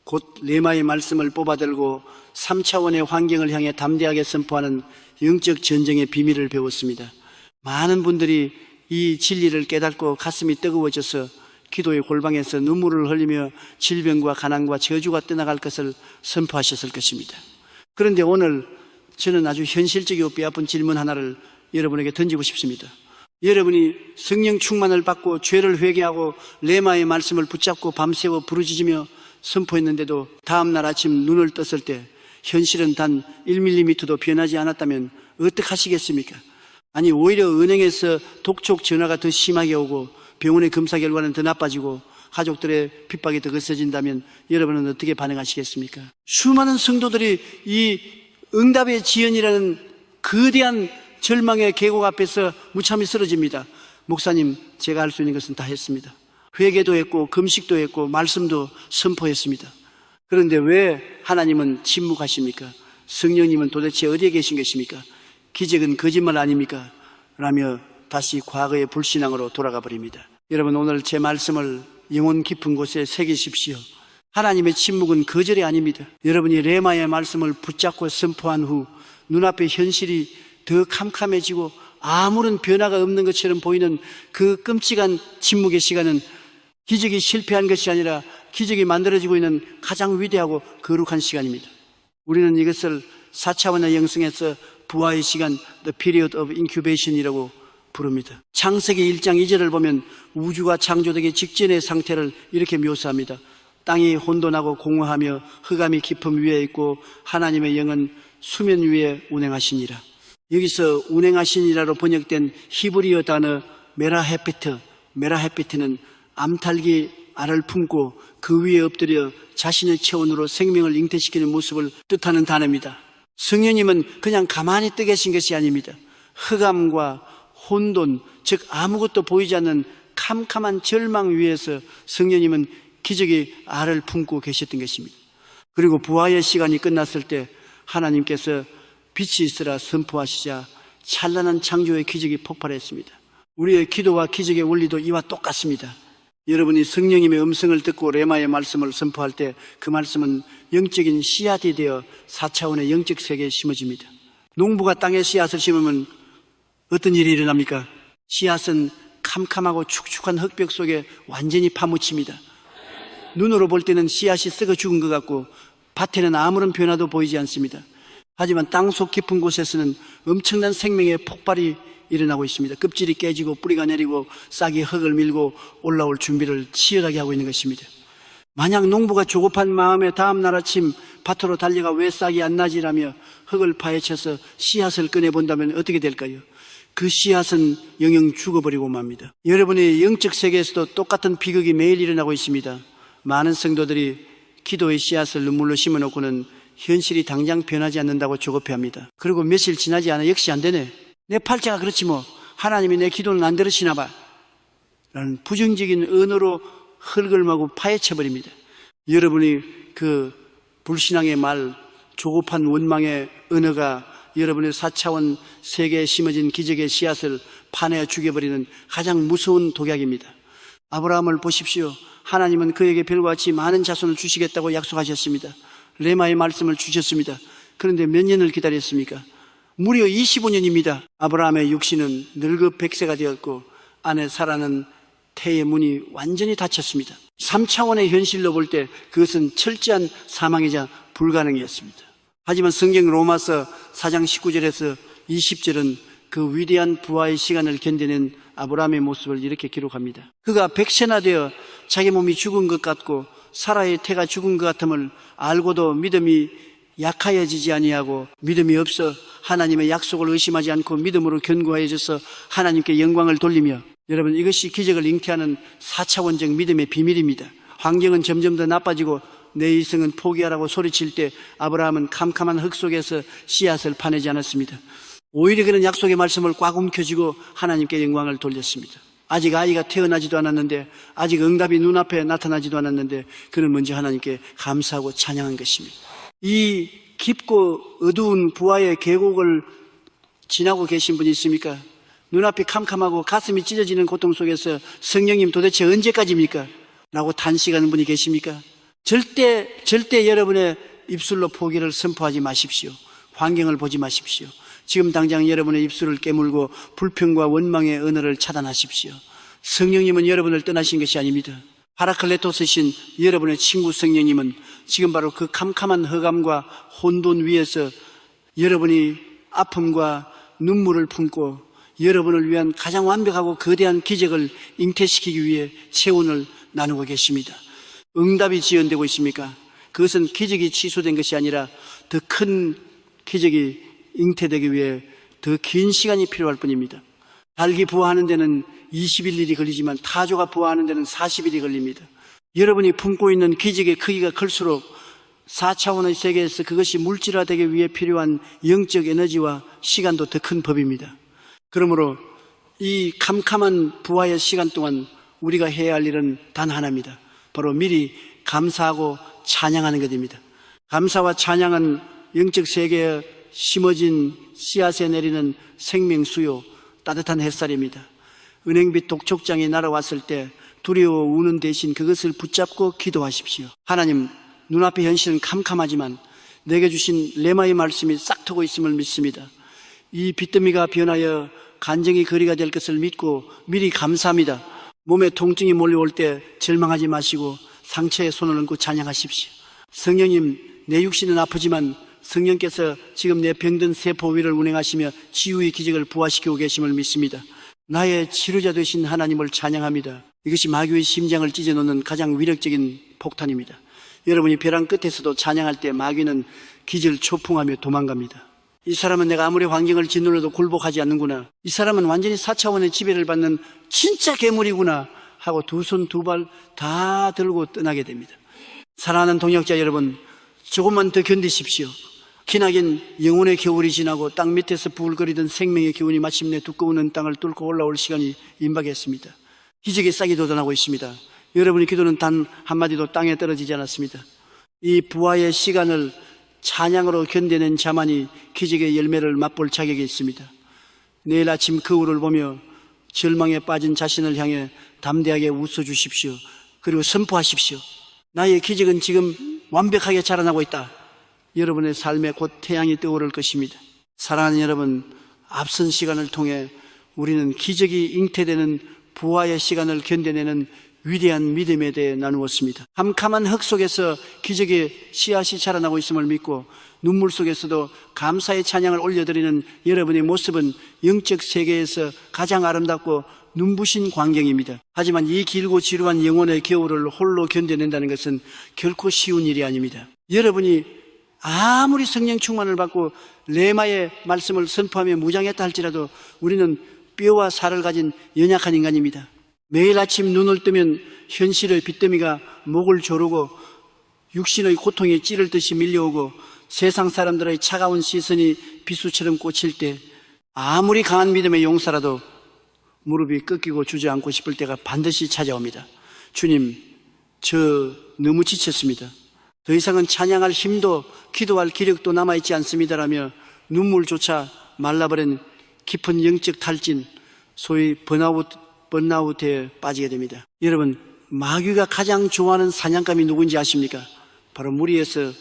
곧 레마의 말씀을 뽑아들고 3차원의 환경을 향해 담대하게 선포하는 영적 전쟁의 비밀을 배웠습니다. 많은 분들이 이 진리를 깨닫고 가슴이 뜨거워져서 기도의 골방에서 눈물을 흘리며 질병과 가난과 저주가 떠나갈 것을 선포하셨을 것입니다. 그런데 오늘 저는 아주 현실적이고 뼈아픈 질문 하나를 여러분에게 던지고 싶습니다. 여러분이 성령 충만을 받고 죄를 회개하고 레마의 말씀을 붙잡고 밤새워 부르짖으며 선포했는데도 다음날 아침 눈을 떴을 때 현실은 단 1mm도 변하지 않았다면 어떻게 하시겠습니까? 아니 오히려 은행에서 독촉 전화가 더 심하게 오고 병원의 검사 결과는 더 나빠지고 가족들의 핍박이 더 거세진다면 여러분은 어떻게 반응하시겠습니까? 수많은 성도들이 이 응답의 지연이라는 거대한 절망의 계곡 앞에서 무참히 쓰러집니다. 목사님, 제가 할 수 있는 것은 다 했습니다. 회개도 했고 금식도 했고 말씀도 선포했습니다. 그런데 왜 하나님은 침묵하십니까? 성령님은 도대체 어디에 계신 것입니까? 기적은 거짓말 아닙니까? 라며 다시 과거의 불신앙으로 돌아가 버립니다. 여러분, 오늘 제 말씀을 영혼 깊은 곳에 새기십시오. 하나님의 침묵은 거절이 아닙니다. 여러분이 레마의 말씀을 붙잡고 선포한 후 눈앞의 현실이 더 캄캄해지고 아무런 변화가 없는 것처럼 보이는 그 끔찍한 침묵의 시간은 기적이 실패한 것이 아니라 기적이 만들어지고 있는 가장 위대하고 거룩한 시간입니다. 우리는 이것을 4차원의 영성에서 부활의 시간, The Period of Incubation이라고 부릅니다. 창세기 1장 2절을 보면 우주가 창조되기 직전의 상태를 이렇게 묘사합니다. 땅이 혼돈하고 공허하며 흑암이 깊음 위에 있고 하나님의 영은 수면 위에 운행하시니라. 여기서 운행하시니라로 번역된 히브리어 단어 메라헤피트는 암탉이 알을 품고 그 위에 엎드려 자신의 체온으로 생명을 잉태시키는 모습을 뜻하는 단어입니다. 성령님은 그냥 가만히 떠 계신 것이 아닙니다. 흑암과 혼돈, 즉 아무것도 보이지 않는 캄캄한 절망 위에서 성령님은 기적의 알을 품고 계셨던 것입니다. 그리고 부활의 시간이 끝났을 때 하나님께서 빛이 있으라 선포하시자 찬란한 창조의 기적이 폭발했습니다. 우리의 기도와 기적의 원리도 이와 똑같습니다. 여러분이 성령님의 음성을 듣고 레마의 말씀을 선포할 때 그 말씀은 영적인 씨앗이 되어 4차원의 영적 세계에 심어집니다. 농부가 땅에 씨앗을 심으면 어떤 일이 일어납니까? 씨앗은 캄캄하고 축축한 흙벽 속에 완전히 파묻힙니다. 눈으로 볼 때는 씨앗이 썩어 죽은 것 같고 밭에는 아무런 변화도 보이지 않습니다. 하지만 땅속 깊은 곳에서는 엄청난 생명의 폭발이 일어나고 있습니다. 껍질이 깨지고 뿌리가 내리고 싹이 흙을 밀고 올라올 준비를 치열하게 하고 있는 것입니다. 만약 농부가 조급한 마음에 다음 날 아침 밭으로 달려가 왜 싹이 안 나지라며 흙을 파헤쳐서 씨앗을 꺼내본다면 어떻게 될까요? 그 씨앗은 영영 죽어버리고 맙니다. 여러분의 영적 세계에서도 똑같은 비극이 매일 일어나고 있습니다. 많은 성도들이 기도의 씨앗을 눈물로 심어놓고는 현실이 당장 변하지 않는다고 조급해합니다. 그리고 며칠 지나지 않아 역시 안 되네. 내 팔자가 그렇지 뭐. 하나님이 내 기도는 안 들으시나 봐. 라는 부정적인 언어로 흙을 마구 파헤쳐버립니다. 여러분이 그 불신앙의 말, 조급한 원망의 언어가 여러분의 4차원 세계에 심어진 기적의 씨앗을 파내어 죽여버리는 가장 무서운 독약입니다. 아브라함을 보십시오. 하나님은 그에게 별과 같이 많은 자손을 주시겠다고 약속하셨습니다. 레마의 말씀을 주셨습니다. 그런데 몇 년을 기다렸습니까? 무려 25년입니다. 아브라함의 육신은 늙어 100세가 되었고 아내 사라는 태의 문이 완전히 닫혔습니다. 3차원의 현실로 볼 때 그것은 철저한 사망이자 불가능이었습니다. 하지만 성경 로마서 4장 19절에서 20절은 그 위대한 부활의 시간을 견디는 아브라함의 모습을 이렇게 기록합니다. 그가 100세나 되어 자기 몸이 죽은 것 같고 사라의 태가 죽은 것 같음을 알고도 믿음이 약하여지지 아니하고 믿음이 없어 하나님의 약속을 의심하지 않고 믿음으로 견고해져서 하나님께 영광을 돌리며, 여러분, 이것이 기적을 잉태하는 4차원적 믿음의 비밀입니다. 환경은 점점 더 나빠지고 내 이성은 포기하라고 소리칠 때 아브라함은 캄캄한 흙 속에서 씨앗을 파내지 않았습니다. 오히려 그런 약속의 말씀을 꽉 움켜쥐고 하나님께 영광을 돌렸습니다. 아직 아이가 태어나지도 않았는데, 아직 응답이 눈앞에 나타나지도 않았는데 그는 먼저 하나님께 감사하고 찬양한 것입니다. 이 깊고 어두운 부활의 계곡을 지나고 계신 분이 있습니까? 눈앞이 캄캄하고 가슴이 찢어지는 고통 속에서 성령님 도대체 언제까지입니까? 라고 탄식하는 분이 계십니까? 절대 여러분의 입술로 포기를 선포하지 마십시오. 환경을 보지 마십시오. 지금 당장 여러분의 입술을 깨물고 불평과 원망의 언어를 차단하십시오. 성령님은 여러분을 떠나신 것이 아닙니다. 파라클레토스신 여러분의 친구 성령님은 지금 바로 그 캄캄한 흑암과 혼돈 위에서 여러분이 아픔과 눈물을 품고 여러분을 위한 가장 완벽하고 거대한 기적을 잉태시키기 위해 체온을 나누고 계십니다. 응답이 지연되고 있습니까? 그것은 기적이 취소된 것이 아니라 더 큰 기적이 잉태되기 위해 더 긴 시간이 필요할 뿐입니다. 닭이 부화하는 데는 21일이 걸리지만 타조가 부화하는 데는 40일이 걸립니다. 여러분이 품고 있는 기적의 크기가 클수록 4차원의 세계에서 그것이 물질화되기 위해 필요한 영적 에너지와 시간도 더 큰 법입니다. 그러므로 이 캄캄한 부활의 시간 동안 우리가 해야 할 일은 단 하나입니다. 바로 미리 감사하고 찬양하는 것입니다. 감사와 찬양은 영적 세계에 심어진 씨앗에 내리는 생명수요, 따뜻한 햇살입니다. 은행빛 독촉장이 날아왔을 때 두려워 우는 대신 그것을 붙잡고 기도하십시오. 하나님, 눈앞의 현실은 캄캄하지만 내게 주신 레마의 말씀이 싹트고 있음을 믿습니다. 이 빚더미가 변하여 간증이 거리가 될 것을 믿고 미리 감사합니다. 몸에 통증이 몰려올 때 절망하지 마시고 상처에 손을 얹고 찬양하십시오. 성령님, 내 육신은 아프지만 성령께서 지금 내 병든 세포 위를 운행하시며 치유의 기적을 부활시키고 계심을 믿습니다. 나의 치료자 되신 하나님을 찬양합니다. 이것이 마귀의 심장을 찢어놓는 가장 위력적인 폭탄입니다. 여러분이 벼랑 끝에서도 찬양할 때 마귀는 기절 초풍하며 도망갑니다. 이 사람은 내가 아무리 환경을 짓눌러도 굴복하지 않는구나. 이 사람은 완전히 4차원의 지배를 받는 진짜 괴물이구나 하고 두 손 두 발 다 들고 떠나게 됩니다. 사랑하는 동역자 여러분, 조금만 더 견디십시오. 기나긴 영혼의 겨울이 지나고 땅 밑에서 부글거리던 생명의 기운이 마침내 두꺼운 땅을 뚫고 올라올 시간이 임박했습니다. 기적의 싹이 돋아나고 있습니다. 여러분의 기도는 단 한마디도 땅에 떨어지지 않았습니다. 이 부활의 시간을 찬양으로 견뎌낸 자만이 기적의 열매를 맛볼 자격이 있습니다. 내일 아침 거울을 보며 절망에 빠진 자신을 향해 담대하게 웃어주십시오. 그리고 선포하십시오. 나의 기적은 지금 완벽하게 자라나고 있다. 여러분의 삶에 곧 태양이 떠오를 것입니다. 사랑하는 여러분, 앞선 시간을 통해 우리는 기적이 잉태되는 부활의 시간을 견뎌내는 위대한 믿음에 대해 나누었습니다. 캄캄한 흙 속에서 기적의 씨앗이 자라나고 있음을 믿고 눈물 속에서도 감사의 찬양을 올려드리는 여러분의 모습은 영적 세계에서 가장 아름답고 눈부신 광경입니다. 하지만 이 길고 지루한 영혼의 겨울을 홀로 견뎌낸다는 것은 결코 쉬운 일이 아닙니다. 여러분이 아무리 성령 충만을 받고 레마의 말씀을 선포하며 무장했다 할지라도 우리는 뼈와 살을 가진 연약한 인간입니다. 매일 아침 눈을 뜨면 현실의 빚더미가 목을 조르고 육신의 고통이 찌를 듯이 밀려오고 세상 사람들의 차가운 시선이 비수처럼 꽂힐 때 아무리 강한 믿음의 용사라도 무릎이 꺾이고 주저앉고 싶을 때가 반드시 찾아옵니다. 주님, 저 너무 지쳤습니다. 더 이상은 찬양할 힘도 기도할 기력도 남아있지 않습니다라며 눈물조차 말라버린 깊은 영적 탈진, 소위 번아웃에 빠지게 됩니다. 여러분, 마귀가 가장 좋아하는 사냥감이 누군지 아십니까? 바로 무리에서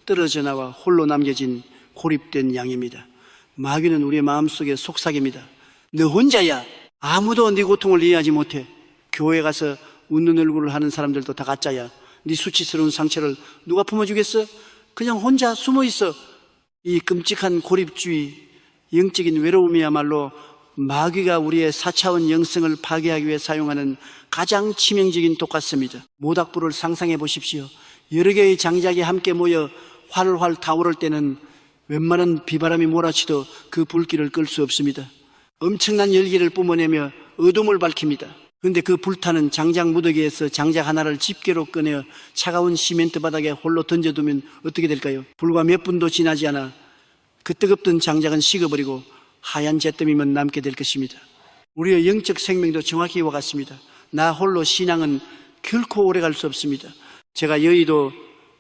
떨어져 나와 홀로 남겨진 고립된 양입니다. 마귀는 우리의 마음속에 속삭입니다. 너 혼자야. 아무도 네 고통을 이해하지 못해. 교회 가서 웃는 얼굴을 하는 사람들도 다 가짜야. 네 수치스러운 상처를 누가 품어주겠어? 그냥 혼자 숨어있어. 이 끔찍한 고립주의, 영적인 외로움이야말로 마귀가 우리의 4차원 영성을 파괴하기 위해 사용하는 가장 치명적인 독 같습니다. 모닥불을 상상해 보십시오. 여러 개의 장작이 함께 모여 활활 타오를 때는 웬만한 비바람이 몰아치도 그 불길을 끌 수 없습니다. 엄청난 열기를 뿜어내며 어둠을 밝힙니다. 그런데 그 불타는 장작 무더기에서 장작 하나를 집게로 꺼내 차가운 시멘트 바닥에 홀로 던져두면 어떻게 될까요? 불과 몇 분도 지나지 않아 그 뜨겁던 장작은 식어버리고 하얀 잿더미만 남게 될 것입니다. 우리의 영적 생명도 정확히 이와 같습니다. 나 홀로 신앙은 결코 오래갈 수 없습니다. 제가 여의도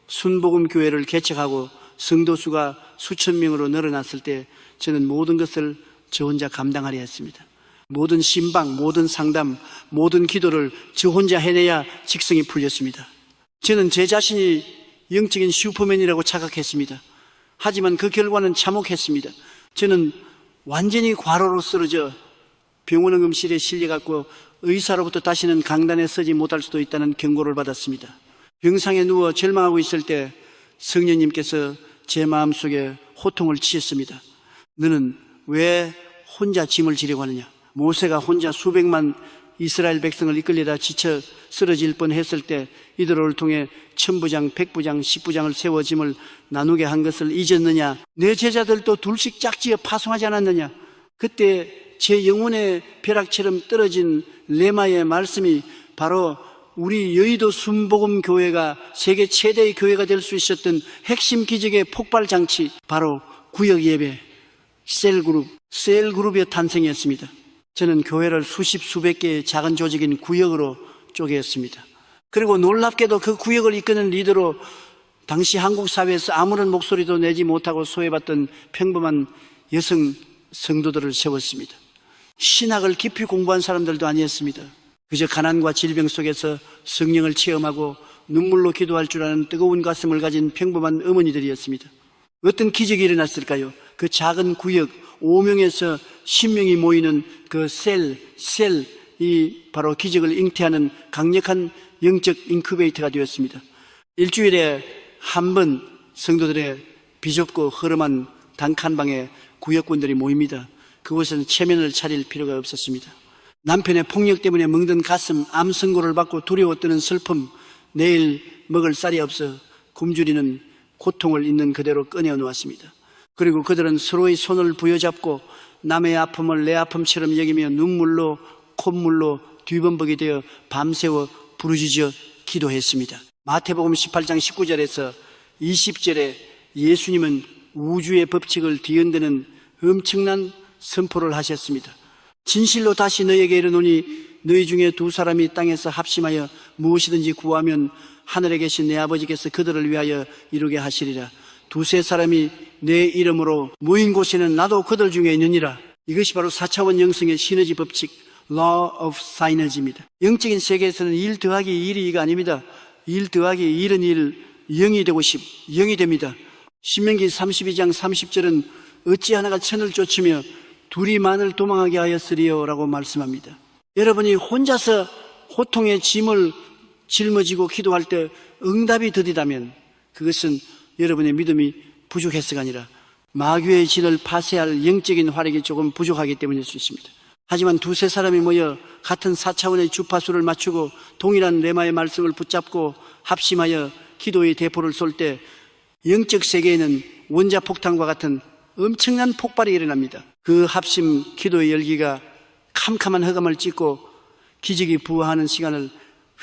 순복음교회를 개척하고 성도 수가 수천 명으로 늘어났을 때 저는 모든 것을 저 혼자 감당하려 했습니다. 모든 신방, 모든 상담, 모든 기도를 저 혼자 해내야 직성이 풀렸습니다. 저는 제 자신이 영적인 슈퍼맨이라고 착각했습니다. 하지만 그 결과는 참혹했습니다. 저는 완전히 과로로 쓰러져 병원 응급실에 실려갔고 의사로부터 다시는 강단에 서지 못할 수도 있다는 경고를 받았습니다. 병상에 누워 절망하고 있을 때 성령님께서 제 마음속에 호통을 치셨습니다. 너는 왜 혼자 짐을 지려고 하느냐? 모세가 혼자 수백만 이스라엘 백성을 이끌려다 지쳐 쓰러질 뻔했을 때 이들을 통해 1000부장, 100부장, 10부장을 세워 짐을 나누게 한 것을 잊었느냐? 내 제자들도 둘씩 짝지어 파송하지 않았느냐? 그때 제 영혼의 벼락처럼 떨어진 레마의 말씀이 바로 우리 여의도 순복음 교회가 세계 최대의 교회가 될 수 있었던 핵심 기적의 폭발 장치, 바로 구역 예배, 셀그룹의 탄생이었습니다. 저는 교회를 수십 수백 개의 작은 조직인 구역으로 쪼개었습니다. 그리고 놀랍게도 그 구역을 이끄는 리더로 당시 한국 사회에서 아무런 목소리도 내지 못하고 소외받던 평범한 여성 성도들을 세웠습니다. 신학을 깊이 공부한 사람들도 아니었습니다. 그저 가난과 질병 속에서 성령을 체험하고 눈물로 기도할 줄 아는 뜨거운 가슴을 가진 평범한 어머니들이었습니다. 어떤 기적이 일어났을까요? 그 작은 구역 5명에서 10명이 모이는 그 셀이 바로 기적을 잉태하는 강력한 영적 인큐베이터가 되었습니다. 일주일에 한 번 성도들의 비좁고 허름한 단칸방에 구역군들이 모입니다. 그곳에는 체면을 차릴 필요가 없었습니다. 남편의 폭력 때문에 멍든 가슴, 암 선고를 받고 두려워 떠는 슬픔, 내일 먹을 쌀이 없어 굶주리는 고통을 있는 그대로 꺼내어 놓았습니다. 그리고 그들은 서로의 손을 부여잡고 남의 아픔을 내 아픔처럼 여기며 눈물로 콧물로 뒤범벅이 되어 밤새워 부르짖어 기도했습니다. 마태복음 18장 19절에서 20절에 예수님은 우주의 법칙을 뒤흔드는 엄청난 선포를 하셨습니다. 진실로 다시 너희에게 이르노니 너희 중에 두 사람이 땅에서 합심하여 무엇이든지 구하면 하늘에 계신 내 아버지께서 그들을 위하여 이루게 하시리라. 두세 사람이 내 이름으로 모인 곳에는 나도 그들 중에 있느니라. 이것이 바로 4차원 영성의 시너지 법칙, Law of Synergy입니다. 영적인 세계에서는 1 더하기 1이 2가 아닙니다. 1 더하기 1은 1, 0이 되고 10, 0이 됩니다. 신명기 32장 30절은 어찌 하나가 천을 쫓으며 둘이 만을 도망하게 하였으리요 라고 말씀합니다. 여러분이 혼자서 호통의 짐을 짊어지고 기도할 때 응답이 더디다면 그것은 여러분의 믿음이 부족해서가 아니라 마귀의 진을 파쇄할 영적인 화력이 조금 부족하기 때문일 수 있습니다. 하지만 두세 사람이 모여 같은 4차원의 주파수를 맞추고 동일한 레마의 말씀을 붙잡고 합심하여 기도의 대포를 쏠 때 영적 세계에는 원자폭탄과 같은 엄청난 폭발이 일어납니다. 그 합심 기도의 열기가 캄캄한 흑암을 찢고 기적이 부화하는 시간을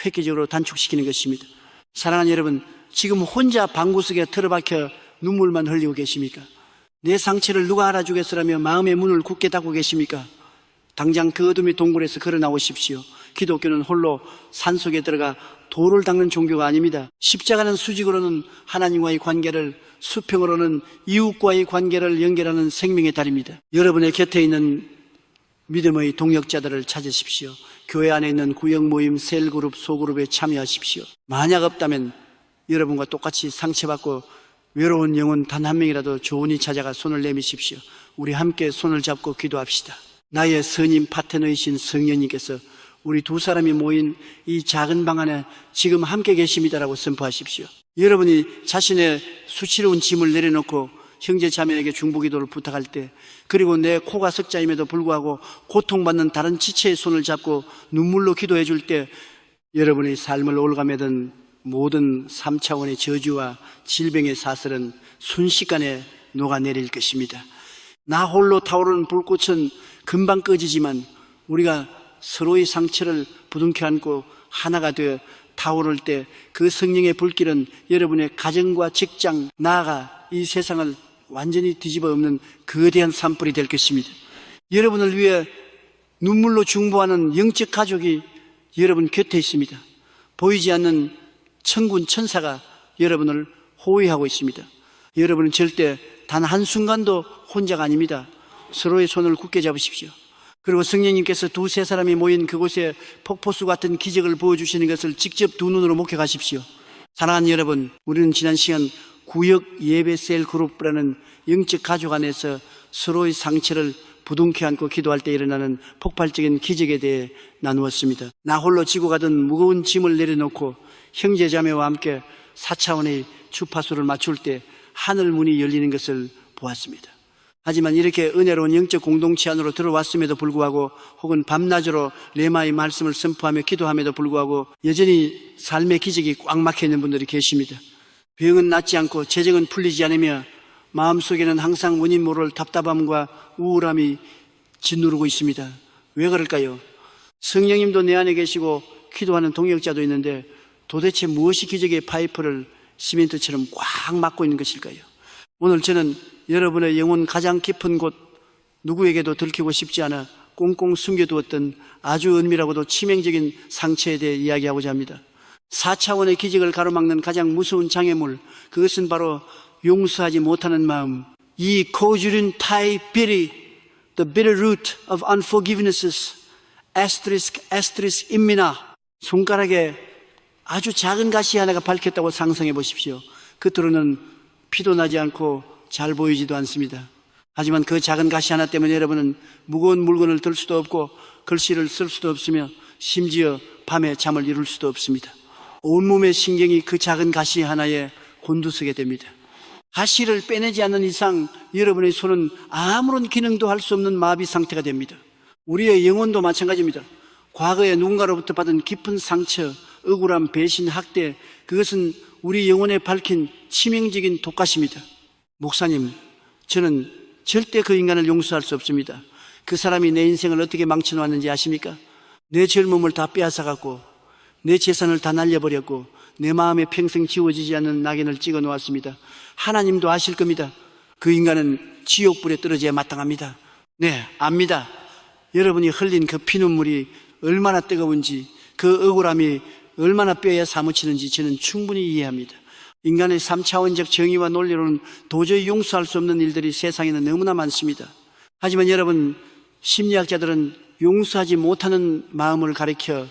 획기적으로 단축시키는 것입니다. 사랑하는 여러분, 지금 혼자 방구석에 틀어박혀 눈물만 흘리고 계십니까? 내 상처를 누가 알아주겠으라며 마음의 문을 굳게 닫고 계십니까? 당장 그 어둠의 동굴에서 걸어 나오십시오. 기독교는 홀로 산속에 들어가 돌을 닦는 종교가 아닙니다. 십자가는 수직으로는 하나님과의 관계를, 수평으로는 이웃과의 관계를 연결하는 생명의 달입니다. 여러분의 곁에 있는 믿음의 동역자들을 찾으십시오. 교회 안에 있는 구역 모임, 셀그룹, 소그룹에 참여하십시오. 만약 없다면 여러분과 똑같이 상처받고 외로운 영혼 단 한 명이라도 조은히 찾아가 손을 내미십시오. 우리 함께 손을 잡고 기도합시다. 나의 선임 파트너이신 성령님께서 우리 두 사람이 모인 이 작은 방 안에 지금 함께 계십니다라고 선포하십시오. 여러분이 자신의 수치로운 짐을 내려놓고 형제 자매에게 중보기도를 부탁할 때, 그리고 내 코가 석자임에도 불구하고 고통받는 다른 지체의 손을 잡고 눈물로 기도해 줄 때 여러분의 삶을 올가매던 모든 3차원의 저주와 질병의 사슬은 순식간에 녹아내릴 것입니다. 나 홀로 타오르는 불꽃은 금방 꺼지지만 우리가 서로의 상처를 부둥켜 안고 하나가 되어 타오를 때 그 성령의 불길은 여러분의 가정과 직장, 나아가 이 세상을 완전히 뒤집어 엎는 거대한 산불이 될 것입니다. 여러분을 위해 눈물로 중보하는 영적 가족이 여러분 곁에 있습니다. 보이지 않는 천군 천사가 여러분을 호위하고 있습니다. 여러분은 절대 단 한순간도 혼자가 아닙니다. 서로의 손을 굳게 잡으십시오. 그리고 성령님께서 두세 사람이 모인 그곳에 폭포수 같은 기적을 보여주시는 것을 직접 두 눈으로 목격하십시오. 사랑하는 여러분, 우리는 지난 시간 구역 예배 셀 그룹이라는 영적 가족 안에서 서로의 상처를 부둥켜 안고 기도할 때 일어나는 폭발적인 기적에 대해 나누었습니다. 나 홀로 지고 가던 무거운 짐을 내려놓고 형제 자매와 함께 4차원의 주파수를 맞출 때 하늘 문이 열리는 것을 보았습니다. 하지만 이렇게 은혜로운 영적 공동체 안으로 들어왔음에도 불구하고, 혹은 밤낮으로 레마의 말씀을 선포하며 기도함에도 불구하고 여전히 삶의 기적이 꽉 막혀 있는 분들이 계십니다. 병은 낫지 않고 재정은 풀리지 않으며 마음속에는 항상 원인 모를 답답함과 우울함이 짓누르고 있습니다. 왜 그럴까요? 성령님도 내 안에 계시고 기도하는 동역자도 있는데 도대체 무엇이 기적의 파이프를 시멘트처럼 꽉 막고 있는 것일까요? 오늘 저는 여러분의 영혼 가장 깊은 곳, 누구에게도 들키고 싶지 않아 꽁꽁 숨겨두었던 아주 은밀하고도 치명적인 상처에 대해 이야기하고자 합니다. 4차원의 기적을 가로막는 가장 무서운 장애물, 그것은 바로 용서하지 못하는 마음. 이 고주린 타이 비리, the bitter root of unforgivenesses, 임미나. 손가락에 아주 작은 가시 하나가 밝혔다고 상상해 보십시오. 겉으로는 피도 나지 않고 잘 보이지도 않습니다. 하지만 그 작은 가시 하나 때문에 여러분은 무거운 물건을 들 수도 없고 글씨를 쓸 수도 없으며 심지어 밤에 잠을 이룰 수도 없습니다. 온몸의 신경이 그 작은 가시 하나에 곤두서게 됩니다. 가시를 빼내지 않는 이상 여러분의 손은 아무런 기능도 할 수 없는 마비 상태가 됩니다. 우리의 영혼도 마찬가지입니다. 과거에 누군가로부터 받은 깊은 상처, 억울함, 배신, 학대, 그것은 우리 영혼에 밝힌 치명적인 독가시입니다. 목사님, 저는 절대 그 인간을 용서할 수 없습니다. 그 사람이 내 인생을 어떻게 망쳐놓았는지 아십니까? 내 젊음을 다 빼앗아갔고 내 재산을 다 날려버렸고 내 마음에 평생 지워지지 않는 낙인을 찍어 놓았습니다. 하나님도 아실 겁니다. 그 인간은 지옥불에 떨어져야 마땅합니다. 네, 압니다. 여러분이 흘린 그 피눈물이 얼마나 뜨거운지, 그 억울함이 얼마나 뼈에 사무치는지 저는 충분히 이해합니다. 인간의 3차원적 정의와 논리로는 도저히 용서할 수 없는 일들이 세상에는 너무나 많습니다. 하지만 여러분, 심리학자들은 용서하지 못하는 마음을 가리켜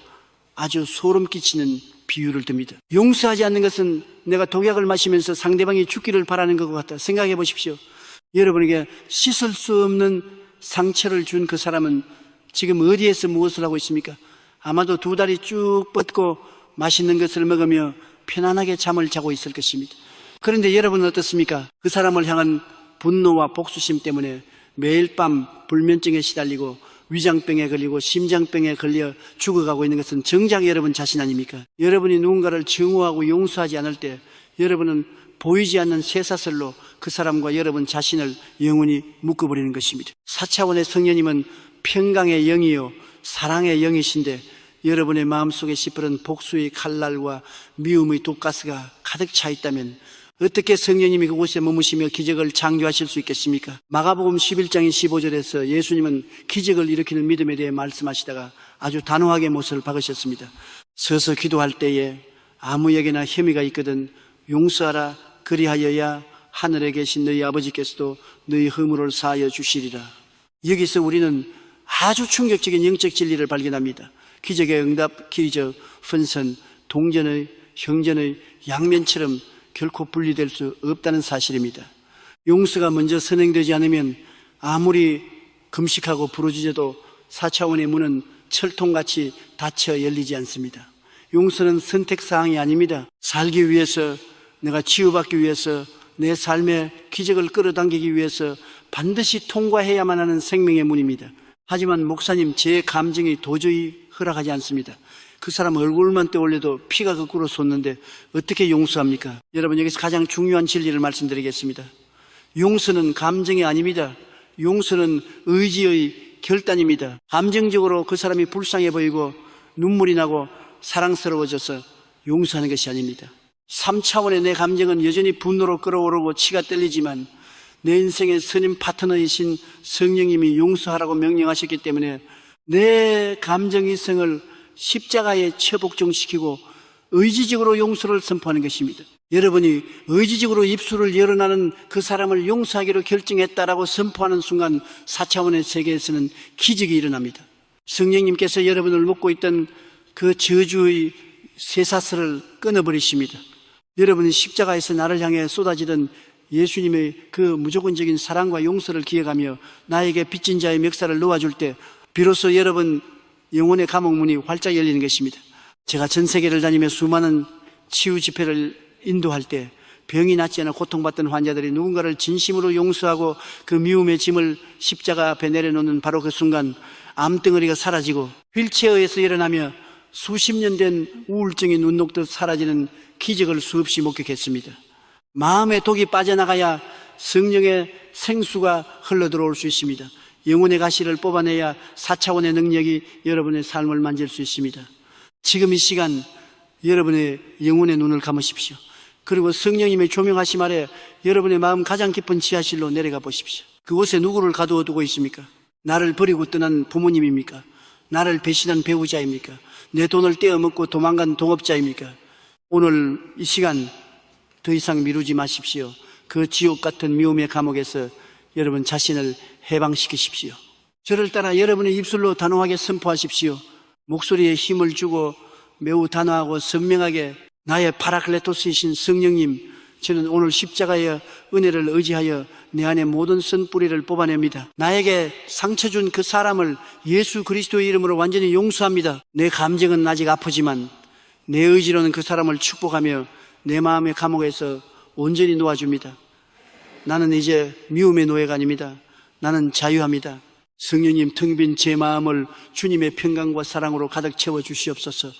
아주 소름 끼치는 비유를 듭니다. 용서하지 않는 것은 내가 독약을 마시면서 상대방이 죽기를 바라는 것 같다. 생각해 보십시오. 여러분에게 씻을 수 없는 상처를 준 그 사람은 지금 어디에서 무엇을 하고 있습니까? 아마도 두 다리 쭉 뻗고 맛있는 것을 먹으며 편안하게 잠을 자고 있을 것입니다. 그런데 여러분은 어떻습니까? 그 사람을 향한 분노와 복수심 때문에 매일 밤 불면증에 시달리고 위장병에 걸리고 심장병에 걸려 죽어가고 있는 것은 정작 여러분 자신 아닙니까? 여러분이 누군가를 증오하고 용서하지 않을 때 여러분은 보이지 않는 쇠사슬로 그 사람과 여러분 자신을 영원히 묶어버리는 것입니다. 4차원의 성령님은 평강의 영이요 사랑의 영이신데 여러분의 마음속에 시퍼런 복수의 칼날과 미움의 독가스가 가득 차 있다면 어떻게 성령님이 그곳에 머무시며 기적을 창조하실 수 있겠습니까? 마가복음 11장 15절에서 예수님은 기적을 일으키는 믿음에 대해 말씀하시다가 아주 단호하게 못을 박으셨습니다. 서서 기도할 때에 아무에게나 혐의가 있거든 용서하라. 그리하여야 하늘에 계신 너희 아버지께서도 너희 허물을 사하여 주시리라. 여기서 우리는 아주 충격적인 영적 진리를 발견합니다. 기적의 응답, 기적, phân 선, 동전의, 형전의 양면처럼 결코 분리될 수 없다는 사실입니다. 용서가 먼저 선행되지 않으면 아무리 금식하고 부르짖어도 4차원의 문은 철통같이 닫혀 열리지 않습니다. 용서는 선택사항이 아닙니다. 살기 위해서, 내가 치유받기 위해서, 내 삶의 기적을 끌어당기기 위해서 반드시 통과해야만 하는 생명의 문입니다. 하지만 목사님, 제 감정이 도저히 허락하지 않습니다. 그 사람 얼굴만 떠올려도 피가 거꾸로 솟는데 어떻게 용서합니까? 여러분, 여기서 가장 중요한 진리를 말씀드리겠습니다. 용서는 감정이 아닙니다. 용서는 의지의 결단입니다. 감정적으로 그 사람이 불쌍해 보이고 눈물이 나고 사랑스러워져서 용서하는 것이 아닙니다. 3차원의 내 감정은 여전히 분노로 끓어오르고 치가 떨리지만 내 인생의 선임 파트너이신 성령님이 용서하라고 명령하셨기 때문에 내 감정이성을 십자가에 처복종시키고 의지적으로 용서를 선포하는 것입니다. 여러분이 의지적으로 입술을 열어나는 그 사람을 용서하기로 결정했다라고 선포하는 순간 4차원의 세계에서는 기적이 일어납니다. 성령님께서 여러분을 묶고 있던 그 저주의 쇠사슬을 끊어버리십니다. 여러분이 십자가에서 나를 향해 쏟아지던 예수님의 그 무조건적인 사랑과 용서를 기억하며 나에게 빚진 자의 멱살을 놓아줄 때 비로소 여러분 영혼의 감옥문이 활짝 열리는 것입니다. 제가 전 세계를 다니며 수많은 치유 집회를 인도할 때 병이 낫지 않아 고통받던 환자들이 누군가를 진심으로 용서하고 그 미움의 짐을 십자가 앞에 내려놓는 바로 그 순간 암덩어리가 사라지고 휠체어에서 일어나며 수십 년 된 우울증이 눈 녹듯 사라지는 기적을 수없이 목격했습니다. 마음의 독이 빠져나가야 성령의 생수가 흘러들어올 수 있습니다. 영혼의 가시를 뽑아내야 4차원의 능력이 여러분의 삶을 만질 수 있습니다. 지금 이 시간 여러분의 영혼의 눈을 감으십시오. 그리고 성령님의 조명하심 아래 여러분의 마음 가장 깊은 지하실로 내려가 보십시오. 그곳에 누구를 가두어 두고 있습니까? 나를 버리고 떠난 부모님입니까? 나를 배신한 배우자입니까? 내 돈을 떼어먹고 도망간 동업자입니까? 오늘 이 시간 더 이상 미루지 마십시오. 그 지옥 같은 미움의 감옥에서 여러분 자신을 해방시키십시오. 저를 따라 여러분의 입술로 단호하게 선포하십시오. 목소리에 힘을 주고 매우 단호하고 선명하게 나의 파라클레토스이신 성령님, 저는 오늘 십자가의 은혜를 의지하여 내 안에 모든 선뿌리를 뽑아냅니다. 나에게 상처 준 그 사람을 예수 그리스도의 이름으로 완전히 용서합니다. 내 감정은 아직 아프지만 내 의지로는 그 사람을 축복하며 내 마음의 감옥에서 온전히 놓아줍니다. 나는 이제 미움의 노예가 아닙니다. 나는 자유합니다. 성령님, 텅 빈 제 마음을 주님의 평강과 사랑으로 가득 채워주시옵소서.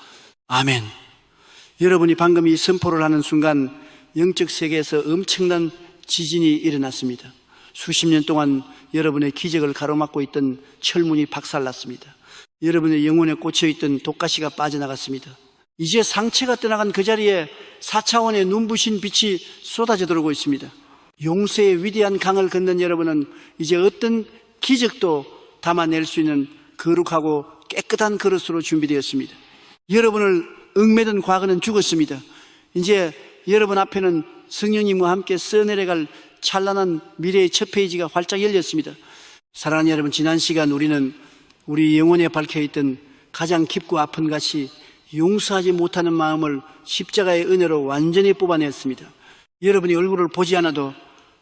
아멘. 여러분이 방금 이 선포를 하는 순간 영적 세계에서 엄청난 지진이 일어났습니다. 수십 년 동안 여러분의 기적을 가로막고 있던 철문이 박살났습니다. 여러분의 영혼에 꽂혀있던 독가시가 빠져나갔습니다. 이제 상체가 떠나간 그 자리에 4차원의 눈부신 빛이 쏟아져 들어오고 있습니다. 용서의 위대한 강을 걷는 여러분은 이제 어떤 기적도 담아낼 수 있는 거룩하고 깨끗한 그릇으로 준비되었습니다. 여러분을 얽매던 과거는 죽었습니다. 이제 여러분 앞에는 성령님과 함께 써내려갈 찬란한 미래의 첫 페이지가 활짝 열렸습니다. 사랑하는 여러분, 지난 시간 우리는 우리 영혼에 박혀있던 가장 깊고 아픈 가시, 용서하지 못하는 마음을 십자가의 은혜로 완전히 뽑아냈습니다. 여러분이 얼굴을 보지 않아도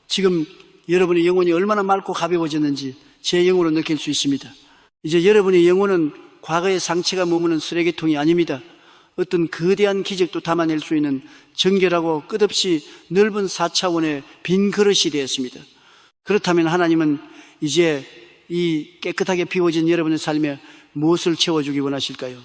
지금 여러분의 영혼이 얼마나 맑고 가벼워졌는지 제 영으로 느낄 수 있습니다. 이제 여러분의 영혼은 과거의 상처가 머무는 쓰레기통이 아닙니다. 어떤 거대한 기적도 담아낼 수 있는 정결하고 끝없이 넓은 4차원의 빈 그릇이 되었습니다. 그렇다면 하나님은 이제 이 깨끗하게 비워진 여러분의 삶에 무엇을 채워주기 원하실까요?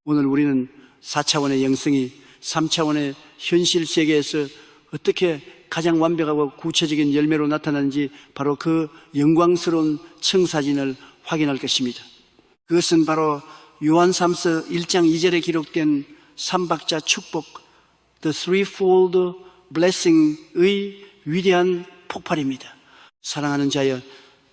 오늘 우리는 4차원의 영성이 3차원의 현실 세계에서 어떻게 가장 완벽하고 구체적인 열매로 나타나는지 바로 그 영광스러운 청사진을 확인할 것입니다. 그것은 바로 요한삼서 1장 2절에 기록된 삼박자 축복, The Threefold Blessing의 위대한 폭발입니다. 사랑하는 자여,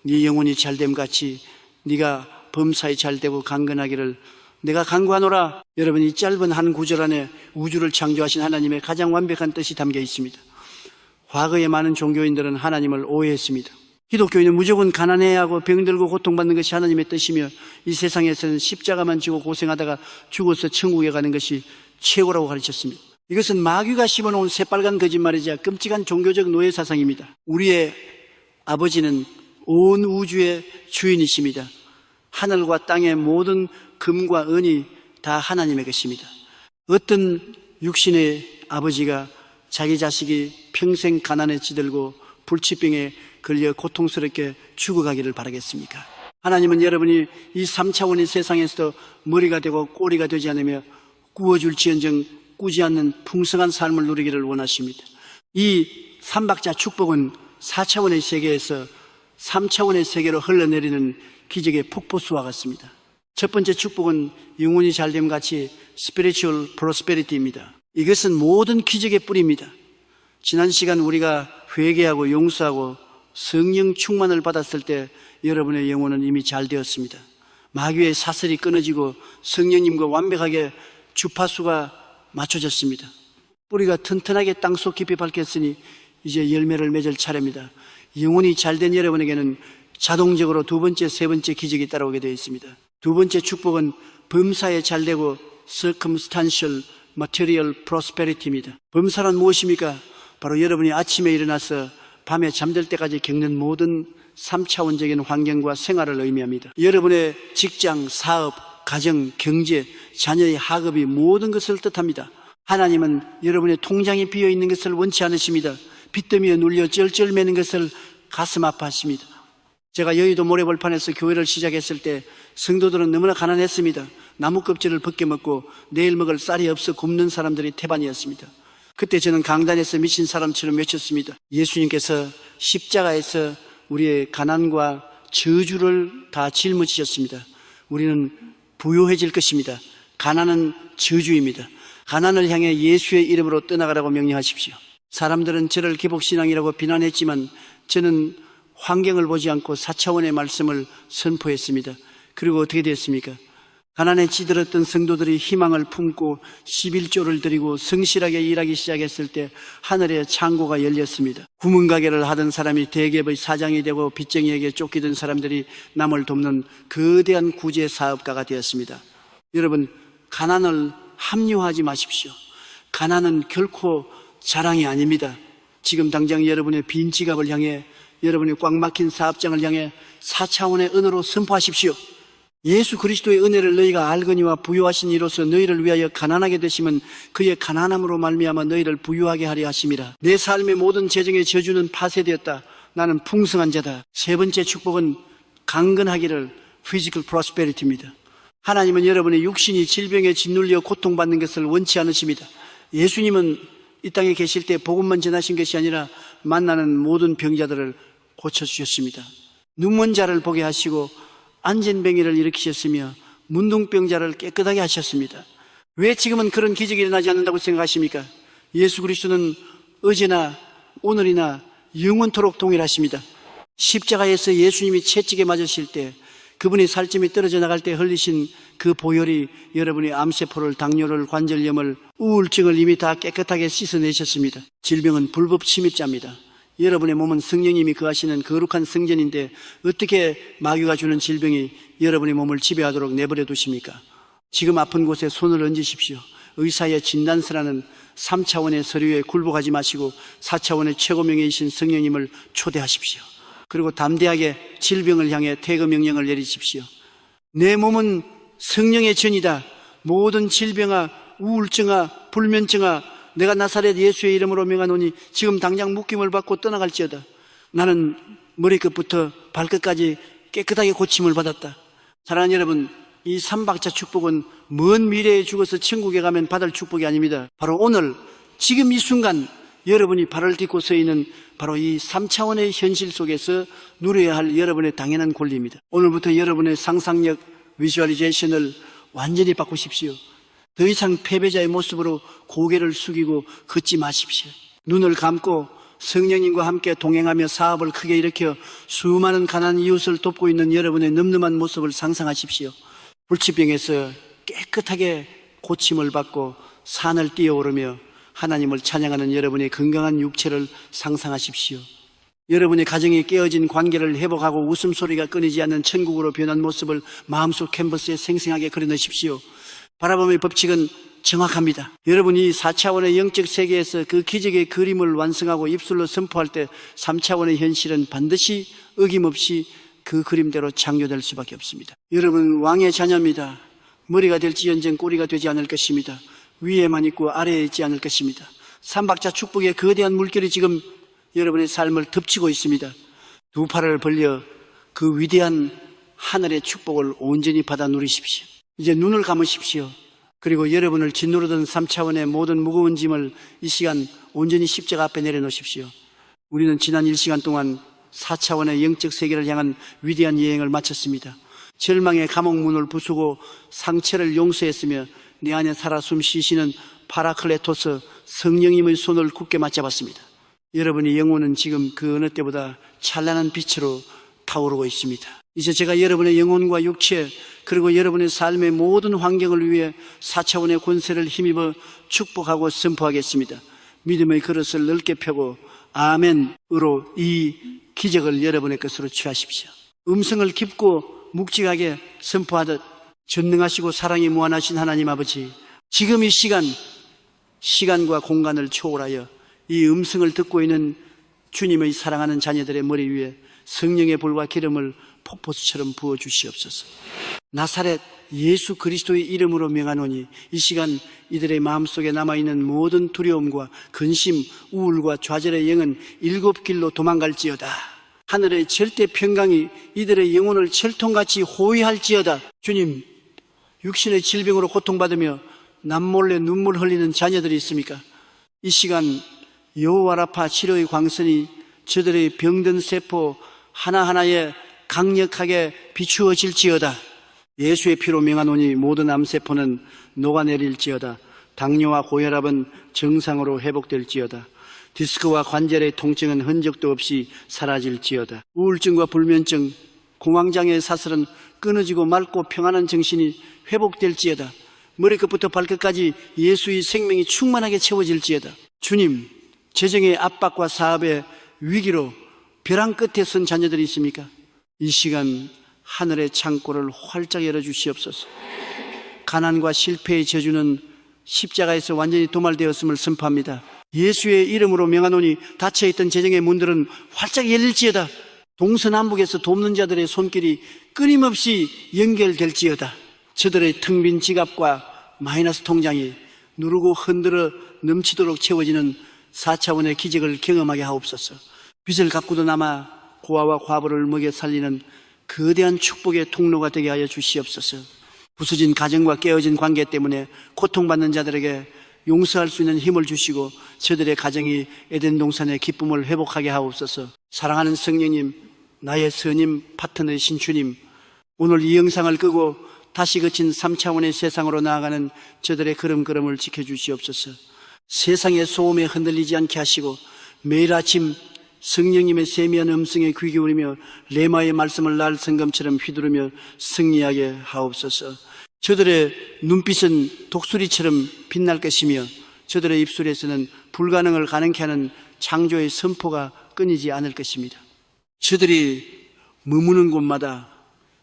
네 영혼이 잘됨같이 네가 범사에 잘되고 강건하기를 내가 간구하노라. 여러분, 이 짧은 한 구절 안에 우주를 창조하신 하나님의 가장 완벽한 뜻이 담겨 있습니다. 과거의 많은 종교인들은 하나님을 오해했습니다. 기독교인은 무조건 가난해야 하고 병들고 고통받는 것이 하나님의 뜻이며 이 세상에서는 십자가만 지고 고생하다가 죽어서 천국에 가는 것이 최고라고 가르쳤습니다. 이것은 마귀가 심어놓은 새빨간 거짓말이자 끔찍한 종교적 노예 사상입니다. 우리의 아버지는 온 우주의 주인이십니다. 하늘과 땅의 모든 금과 은이 다 하나님의 것입니다. 어떤 육신의 아버지가 자기 자식이 평생 가난에 찌들고 불치병에 걸려 고통스럽게 죽어가기를 바라겠습니까? 하나님은 여러분이 이 3차원의 세상에서도 머리가 되고 꼬리가 되지 않으며 꾸어줄지언정 꾸지 않는 풍성한 삶을 누리기를 원하십니다. 이 삼박자 축복은 4차원의 세계에서 3차원의 세계로 흘러내리는 기적의 폭포수와 같습니다. 첫 번째 축복은 영혼이 잘됨같이 Spiritual Prosperity입니다. 이것은 모든 기적의 뿌리입니다. 지난 시간 우리가 회개하고 용서하고 성령 충만을 받았을 때 여러분의 영혼은 이미 잘 되었습니다. 마귀의 사슬이 끊어지고 성령님과 완벽하게 주파수가 맞춰졌습니다. 뿌리가 튼튼하게 땅속 깊이 박혔으니 이제 열매를 맺을 차례입니다. 영혼이 잘된 여러분에게는 자동적으로 두 번째, 세 번째 기적이 따라오게 되어 있습니다. 두 번째 축복은 범사에 잘되고 Circumstantial Material Prosperity입니다. 범사란 무엇입니까? 바로 여러분이 아침에 일어나서 밤에 잠들 때까지 겪는 모든 3차원적인 환경과 생활을 의미합니다. 여러분의 직장, 사업, 가정, 경제, 자녀의 학업이 모든 것을 뜻합니다. 하나님은 여러분의 통장이 비어있는 것을 원치 않으십니다. 빚더미에 눌려 쩔쩔매는 것을 가슴 아파하십니다. 제가 여의도 모래벌판에서 교회를 시작했을 때 성도들은 너무나 가난했습니다. 나무 껍질을 벗겨먹고 내일 먹을 쌀이 없어 굶는 사람들이 태반이었습니다. 그때 저는 강단에서 미친 사람처럼 외쳤습니다. 예수님께서 십자가에서 우리의 가난과 저주를 다 짊어지셨습니다. 우리는 부요해질 것입니다. 가난은 저주입니다. 가난을 향해 예수의 이름으로 떠나가라고 명령하십시오. 사람들은 저를 기복신앙이라고 비난했지만 저는 환경을 보지 않고 4차원의 말씀을 선포했습니다. 그리고 어떻게 됐습니까? 가난에 찌들었던 성도들이 희망을 품고 11조를 드리고 성실하게 일하기 시작했을 때 하늘의 창고가 열렸습니다. 구멍가게를 하던 사람이 대기업의 사장이 되고 빚쟁이에게 쫓기던 사람들이 남을 돕는 거대한 구제 사업가가 되었습니다. 여러분, 가난을 합리화하지 마십시오. 가난은 결코 자랑이 아닙니다. 지금 당장 여러분의 빈 지갑을 향해, 여러분의 꽉 막힌 사업장을 향해 4차원의 은혜로 선포하십시오. 예수 그리스도의 은혜를 너희가 알거니와 부유하신 이로써 너희를 위하여 가난하게 되시면 그의 가난함으로 말미암아 너희를 부유하게 하려 하심이라. 내 삶의 모든 재정의 저주는 파쇄되었다. 나는 풍성한 자다. 세 번째 축복은 강건하기를, physical prosperity입니다. 하나님은 여러분의 육신이 질병에 짓눌려 고통받는 것을 원치 않으십니다. 예수님은 이 땅에 계실 때 복음만 전하신 것이 아니라 만나는 모든 병자들을 고쳐주셨습니다. 눈먼 자를 보게 하시고 안진뱅이를 일으키셨으며 문둥병자를 깨끗하게 하셨습니다. 왜 지금은 그런 기적이 일어나지 않는다고 생각하십니까? 예수 그리스도는 어제나 오늘이나 영원토록 동일하십니다. 십자가에서 예수님이 채찍에 맞으실 때, 그분이 살점이 떨어져 나갈 때 흘리신 그 보혈이 여러분의 암세포를, 당뇨를, 관절염을, 우울증을 이미 다 깨끗하게 씻어내셨습니다. 질병은 불법 침입자입니다. 여러분의 몸은 성령님이 거하시는 거룩한 성전인데 어떻게 마귀가 주는 질병이 여러분의 몸을 지배하도록 내버려 두십니까? 지금 아픈 곳에 손을 얹으십시오. 의사의 진단서라는 3차원의 서류에 굴복하지 마시고 4차원의 최고명예이신 성령님을 초대하십시오. 그리고 담대하게 질병을 향해 퇴거 명령을 내리십시오. 내 몸은 성령의 전이다. 모든 질병아, 우울증아, 불면증아, 내가 나사렛 예수의 이름으로 명하노니 지금 당장 묶임을 받고 떠나갈지어다. 나는 머리끝부터 발끝까지 깨끗하게 고침을 받았다. 사랑하는 여러분, 이 3박자 축복은 먼 미래에 죽어서 천국에 가면 받을 축복이 아닙니다. 바로 오늘, 지금 이 순간 여러분이 발을 딛고 서 있는 바로 이 3차원의 현실 속에서 누려야 할 여러분의 당연한 권리입니다. 오늘부터 여러분의 상상력, 비주얼리제이션을 완전히 바꾸십시오. 더 이상 패배자의 모습으로 고개를 숙이고 걷지 마십시오. 눈을 감고 성령님과 함께 동행하며 사업을 크게 일으켜 수많은 가난한 이웃을 돕고 있는 여러분의 늠름한 모습을 상상하십시오. 불치병에서 깨끗하게 고침을 받고 산을 뛰어오르며 하나님을 찬양하는 여러분의 건강한 육체를 상상하십시오. 여러분의 가정이 깨어진 관계를 회복하고 웃음소리가 끊이지 않는 천국으로 변한 모습을 마음속 캔버스에 생생하게 그려내십시오. 바라봄의 법칙은 정확합니다. 여러분이 4차원의 영적 세계에서 그 기적의 그림을 완성하고 입술로 선포할 때 3차원의 현실은 반드시 어김없이 그 그림대로 창조될 수밖에 없습니다. 여러분, 왕의 자녀입니다. 머리가 될지언정 꼬리가 되지 않을 것입니다. 위에만 있고 아래에 있지 않을 것입니다. 3박자 축복의 거대한 물결이 지금 여러분의 삶을 덮치고 있습니다. 두 팔을 벌려 그 위대한 하늘의 축복을 온전히 받아 누리십시오. 이제 눈을 감으십시오. 그리고 여러분을 짓누르던 3차원의 모든 무거운 짐을 이 시간 온전히 십자가 앞에 내려놓으십시오. 우리는 지난 1시간 동안 4차원의 영적 세계를 향한 위대한 여행을 마쳤습니다. 절망의 감옥문을 부수고 상처를 용서했으며 내 안에 살아 숨쉬시는 파라클레토스 성령님의 손을 굳게 맞잡았습니다. 여러분의 영혼은 지금 그 어느 때보다 찬란한 빛으로 타오르고 있습니다. 이제 제가 여러분의 영혼과 육체 그리고 여러분의 삶의 모든 환경을 위해 4차원의 권세를 힘입어 축복하고 선포하겠습니다. 믿음의 그릇을 넓게 펴고 아멘으로 이 기적을 여러분의 것으로 취하십시오. 음성을 깊고 묵직하게 선포하듯 전능하시고 사랑이 무한하신 하나님 아버지, 지금 이 시간과 공간을 초월하여 이 음성을 듣고 있는 주님의 사랑하는 자녀들의 머리 위에 성령의 불과 기름을 폭포수처럼 부어 주시옵소서. 나사렛 예수 그리스도의 이름으로 명하노니 이 시간 이들의 마음속에 남아있는 모든 두려움과 근심, 우울과 좌절의 영은 7길로 도망갈지어다. 하늘의 절대 평강이 이들의 영혼을 철통같이 호위할지어다. 주님, 육신의 질병으로 고통받으며 남몰래 눈물 흘리는 자녀들이 있습니까? 이 시간 여호와 라파 치료의 광선이 저들의 병든 세포 하나하나에 강력하게 비추어질지어다. 예수의 피로 명하노니 모든 암세포는 녹아내릴지어다. 당뇨와 고혈압은 정상으로 회복될지어다. 디스크와 관절의 통증은 흔적도 없이 사라질지어다. 우울증과 불면증, 공황장애의 사슬은 끊어지고 맑고 평안한 정신이 회복될지어다. 머리끝부터 발끝까지 예수의 생명이 충만하게 채워질지어다. 주님, 재정의 압박과 사업의 위기로 벼랑 끝에 선 자녀들이 있습니까? 이 시간 하늘의 창고를 활짝 열어주시옵소서. 가난과 실패의 저주는 십자가에서 완전히 도말되었음을 선포합니다. 예수의 이름으로 명하노니 닫혀있던 재정의 문들은 활짝 열릴지어다. 동서남북에서 돕는 자들의 손길이 끊임없이 연결될지어다. 저들의 텅 빈 지갑과 마이너스 통장이 누르고 흔들어 넘치도록 채워지는 4차원의 기적을 경험하게 하옵소서. 빚을 갚고도 남아 고아와 과부를 먹여 살리는 거대한 축복의 통로가 되게 하여 주시옵소서. 부서진 가정과 깨어진 관계 때문에 고통받는 자들에게 용서할 수 있는 힘을 주시고 저들의 가정이 에덴 동산의 기쁨을 회복하게 하옵소서. 사랑하는 성령님, 나의 선임 파트너이신 주님, 오늘 이 영상을 끄고 다시 거친 3차원의 세상으로 나아가는 저들의 걸음걸음을 지켜주시옵소서. 세상의 소음에 흔들리지 않게 하시고 매일 아침 성령님의 세미한 음성에 귀 기울이며 레마의 말씀을 날 성검처럼 휘두르며 승리하게 하옵소서. 저들의 눈빛은 독수리처럼 빛날 것이며 저들의 입술에서는 불가능을 가능케 하는 창조의 선포가 끊이지 않을 것입니다. 저들이 머무는 곳마다,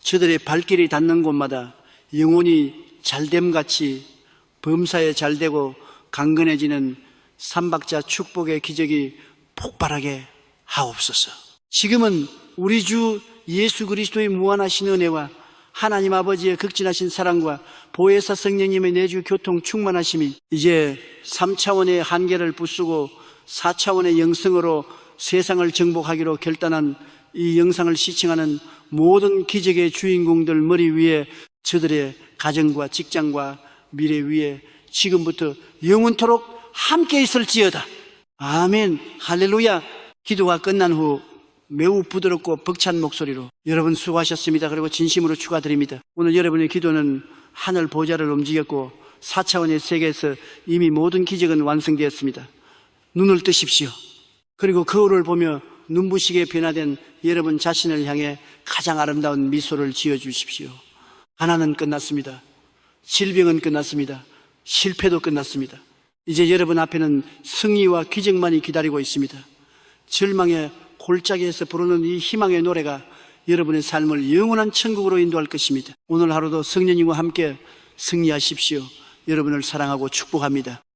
저들의 발길이 닿는 곳마다 영혼이 잘됨같이 범사에 잘되고 강건해지는 삼박자 축복의 기적이 폭발하게 하옵소서. 지금은 우리 주 예수 그리스도의 무한하신 은혜와 하나님 아버지의 극진하신 사랑과 보혜사 성령님의 내주 교통 충만하심이 이제 3차원의 한계를 부수고 4차원의 영성으로 세상을 정복하기로 결단한 이 영상을 시청하는 모든 기적의 주인공들 머리 위에 저들의 가정과 직장과 미래 위에 지금부터 영원토록 함께 있을지어다. 아멘. 할렐루야. 기도가 끝난 후 매우 부드럽고 벅찬 목소리로 여러분 수고하셨습니다. 그리고 진심으로 축하드립니다. 오늘 여러분의 기도는 하늘 보좌를 움직였고 4차원의 세계에서 이미 모든 기적은 완성되었습니다. 눈을 뜨십시오. 그리고 거울을 보며 눈부시게 변화된 여러분 자신을 향해 가장 아름다운 미소를 지어주십시오. 가난은 끝났습니다. 질병은 끝났습니다. 실패도 끝났습니다. 이제 여러분 앞에는 승리와 기적만이 기다리고 있습니다. 절망의 골짜기에서 부르는 이 희망의 노래가 여러분의 삶을 영원한 천국으로 인도할 것입니다. 오늘 하루도 성령님과 함께 승리하십시오. 여러분을 사랑하고 축복합니다.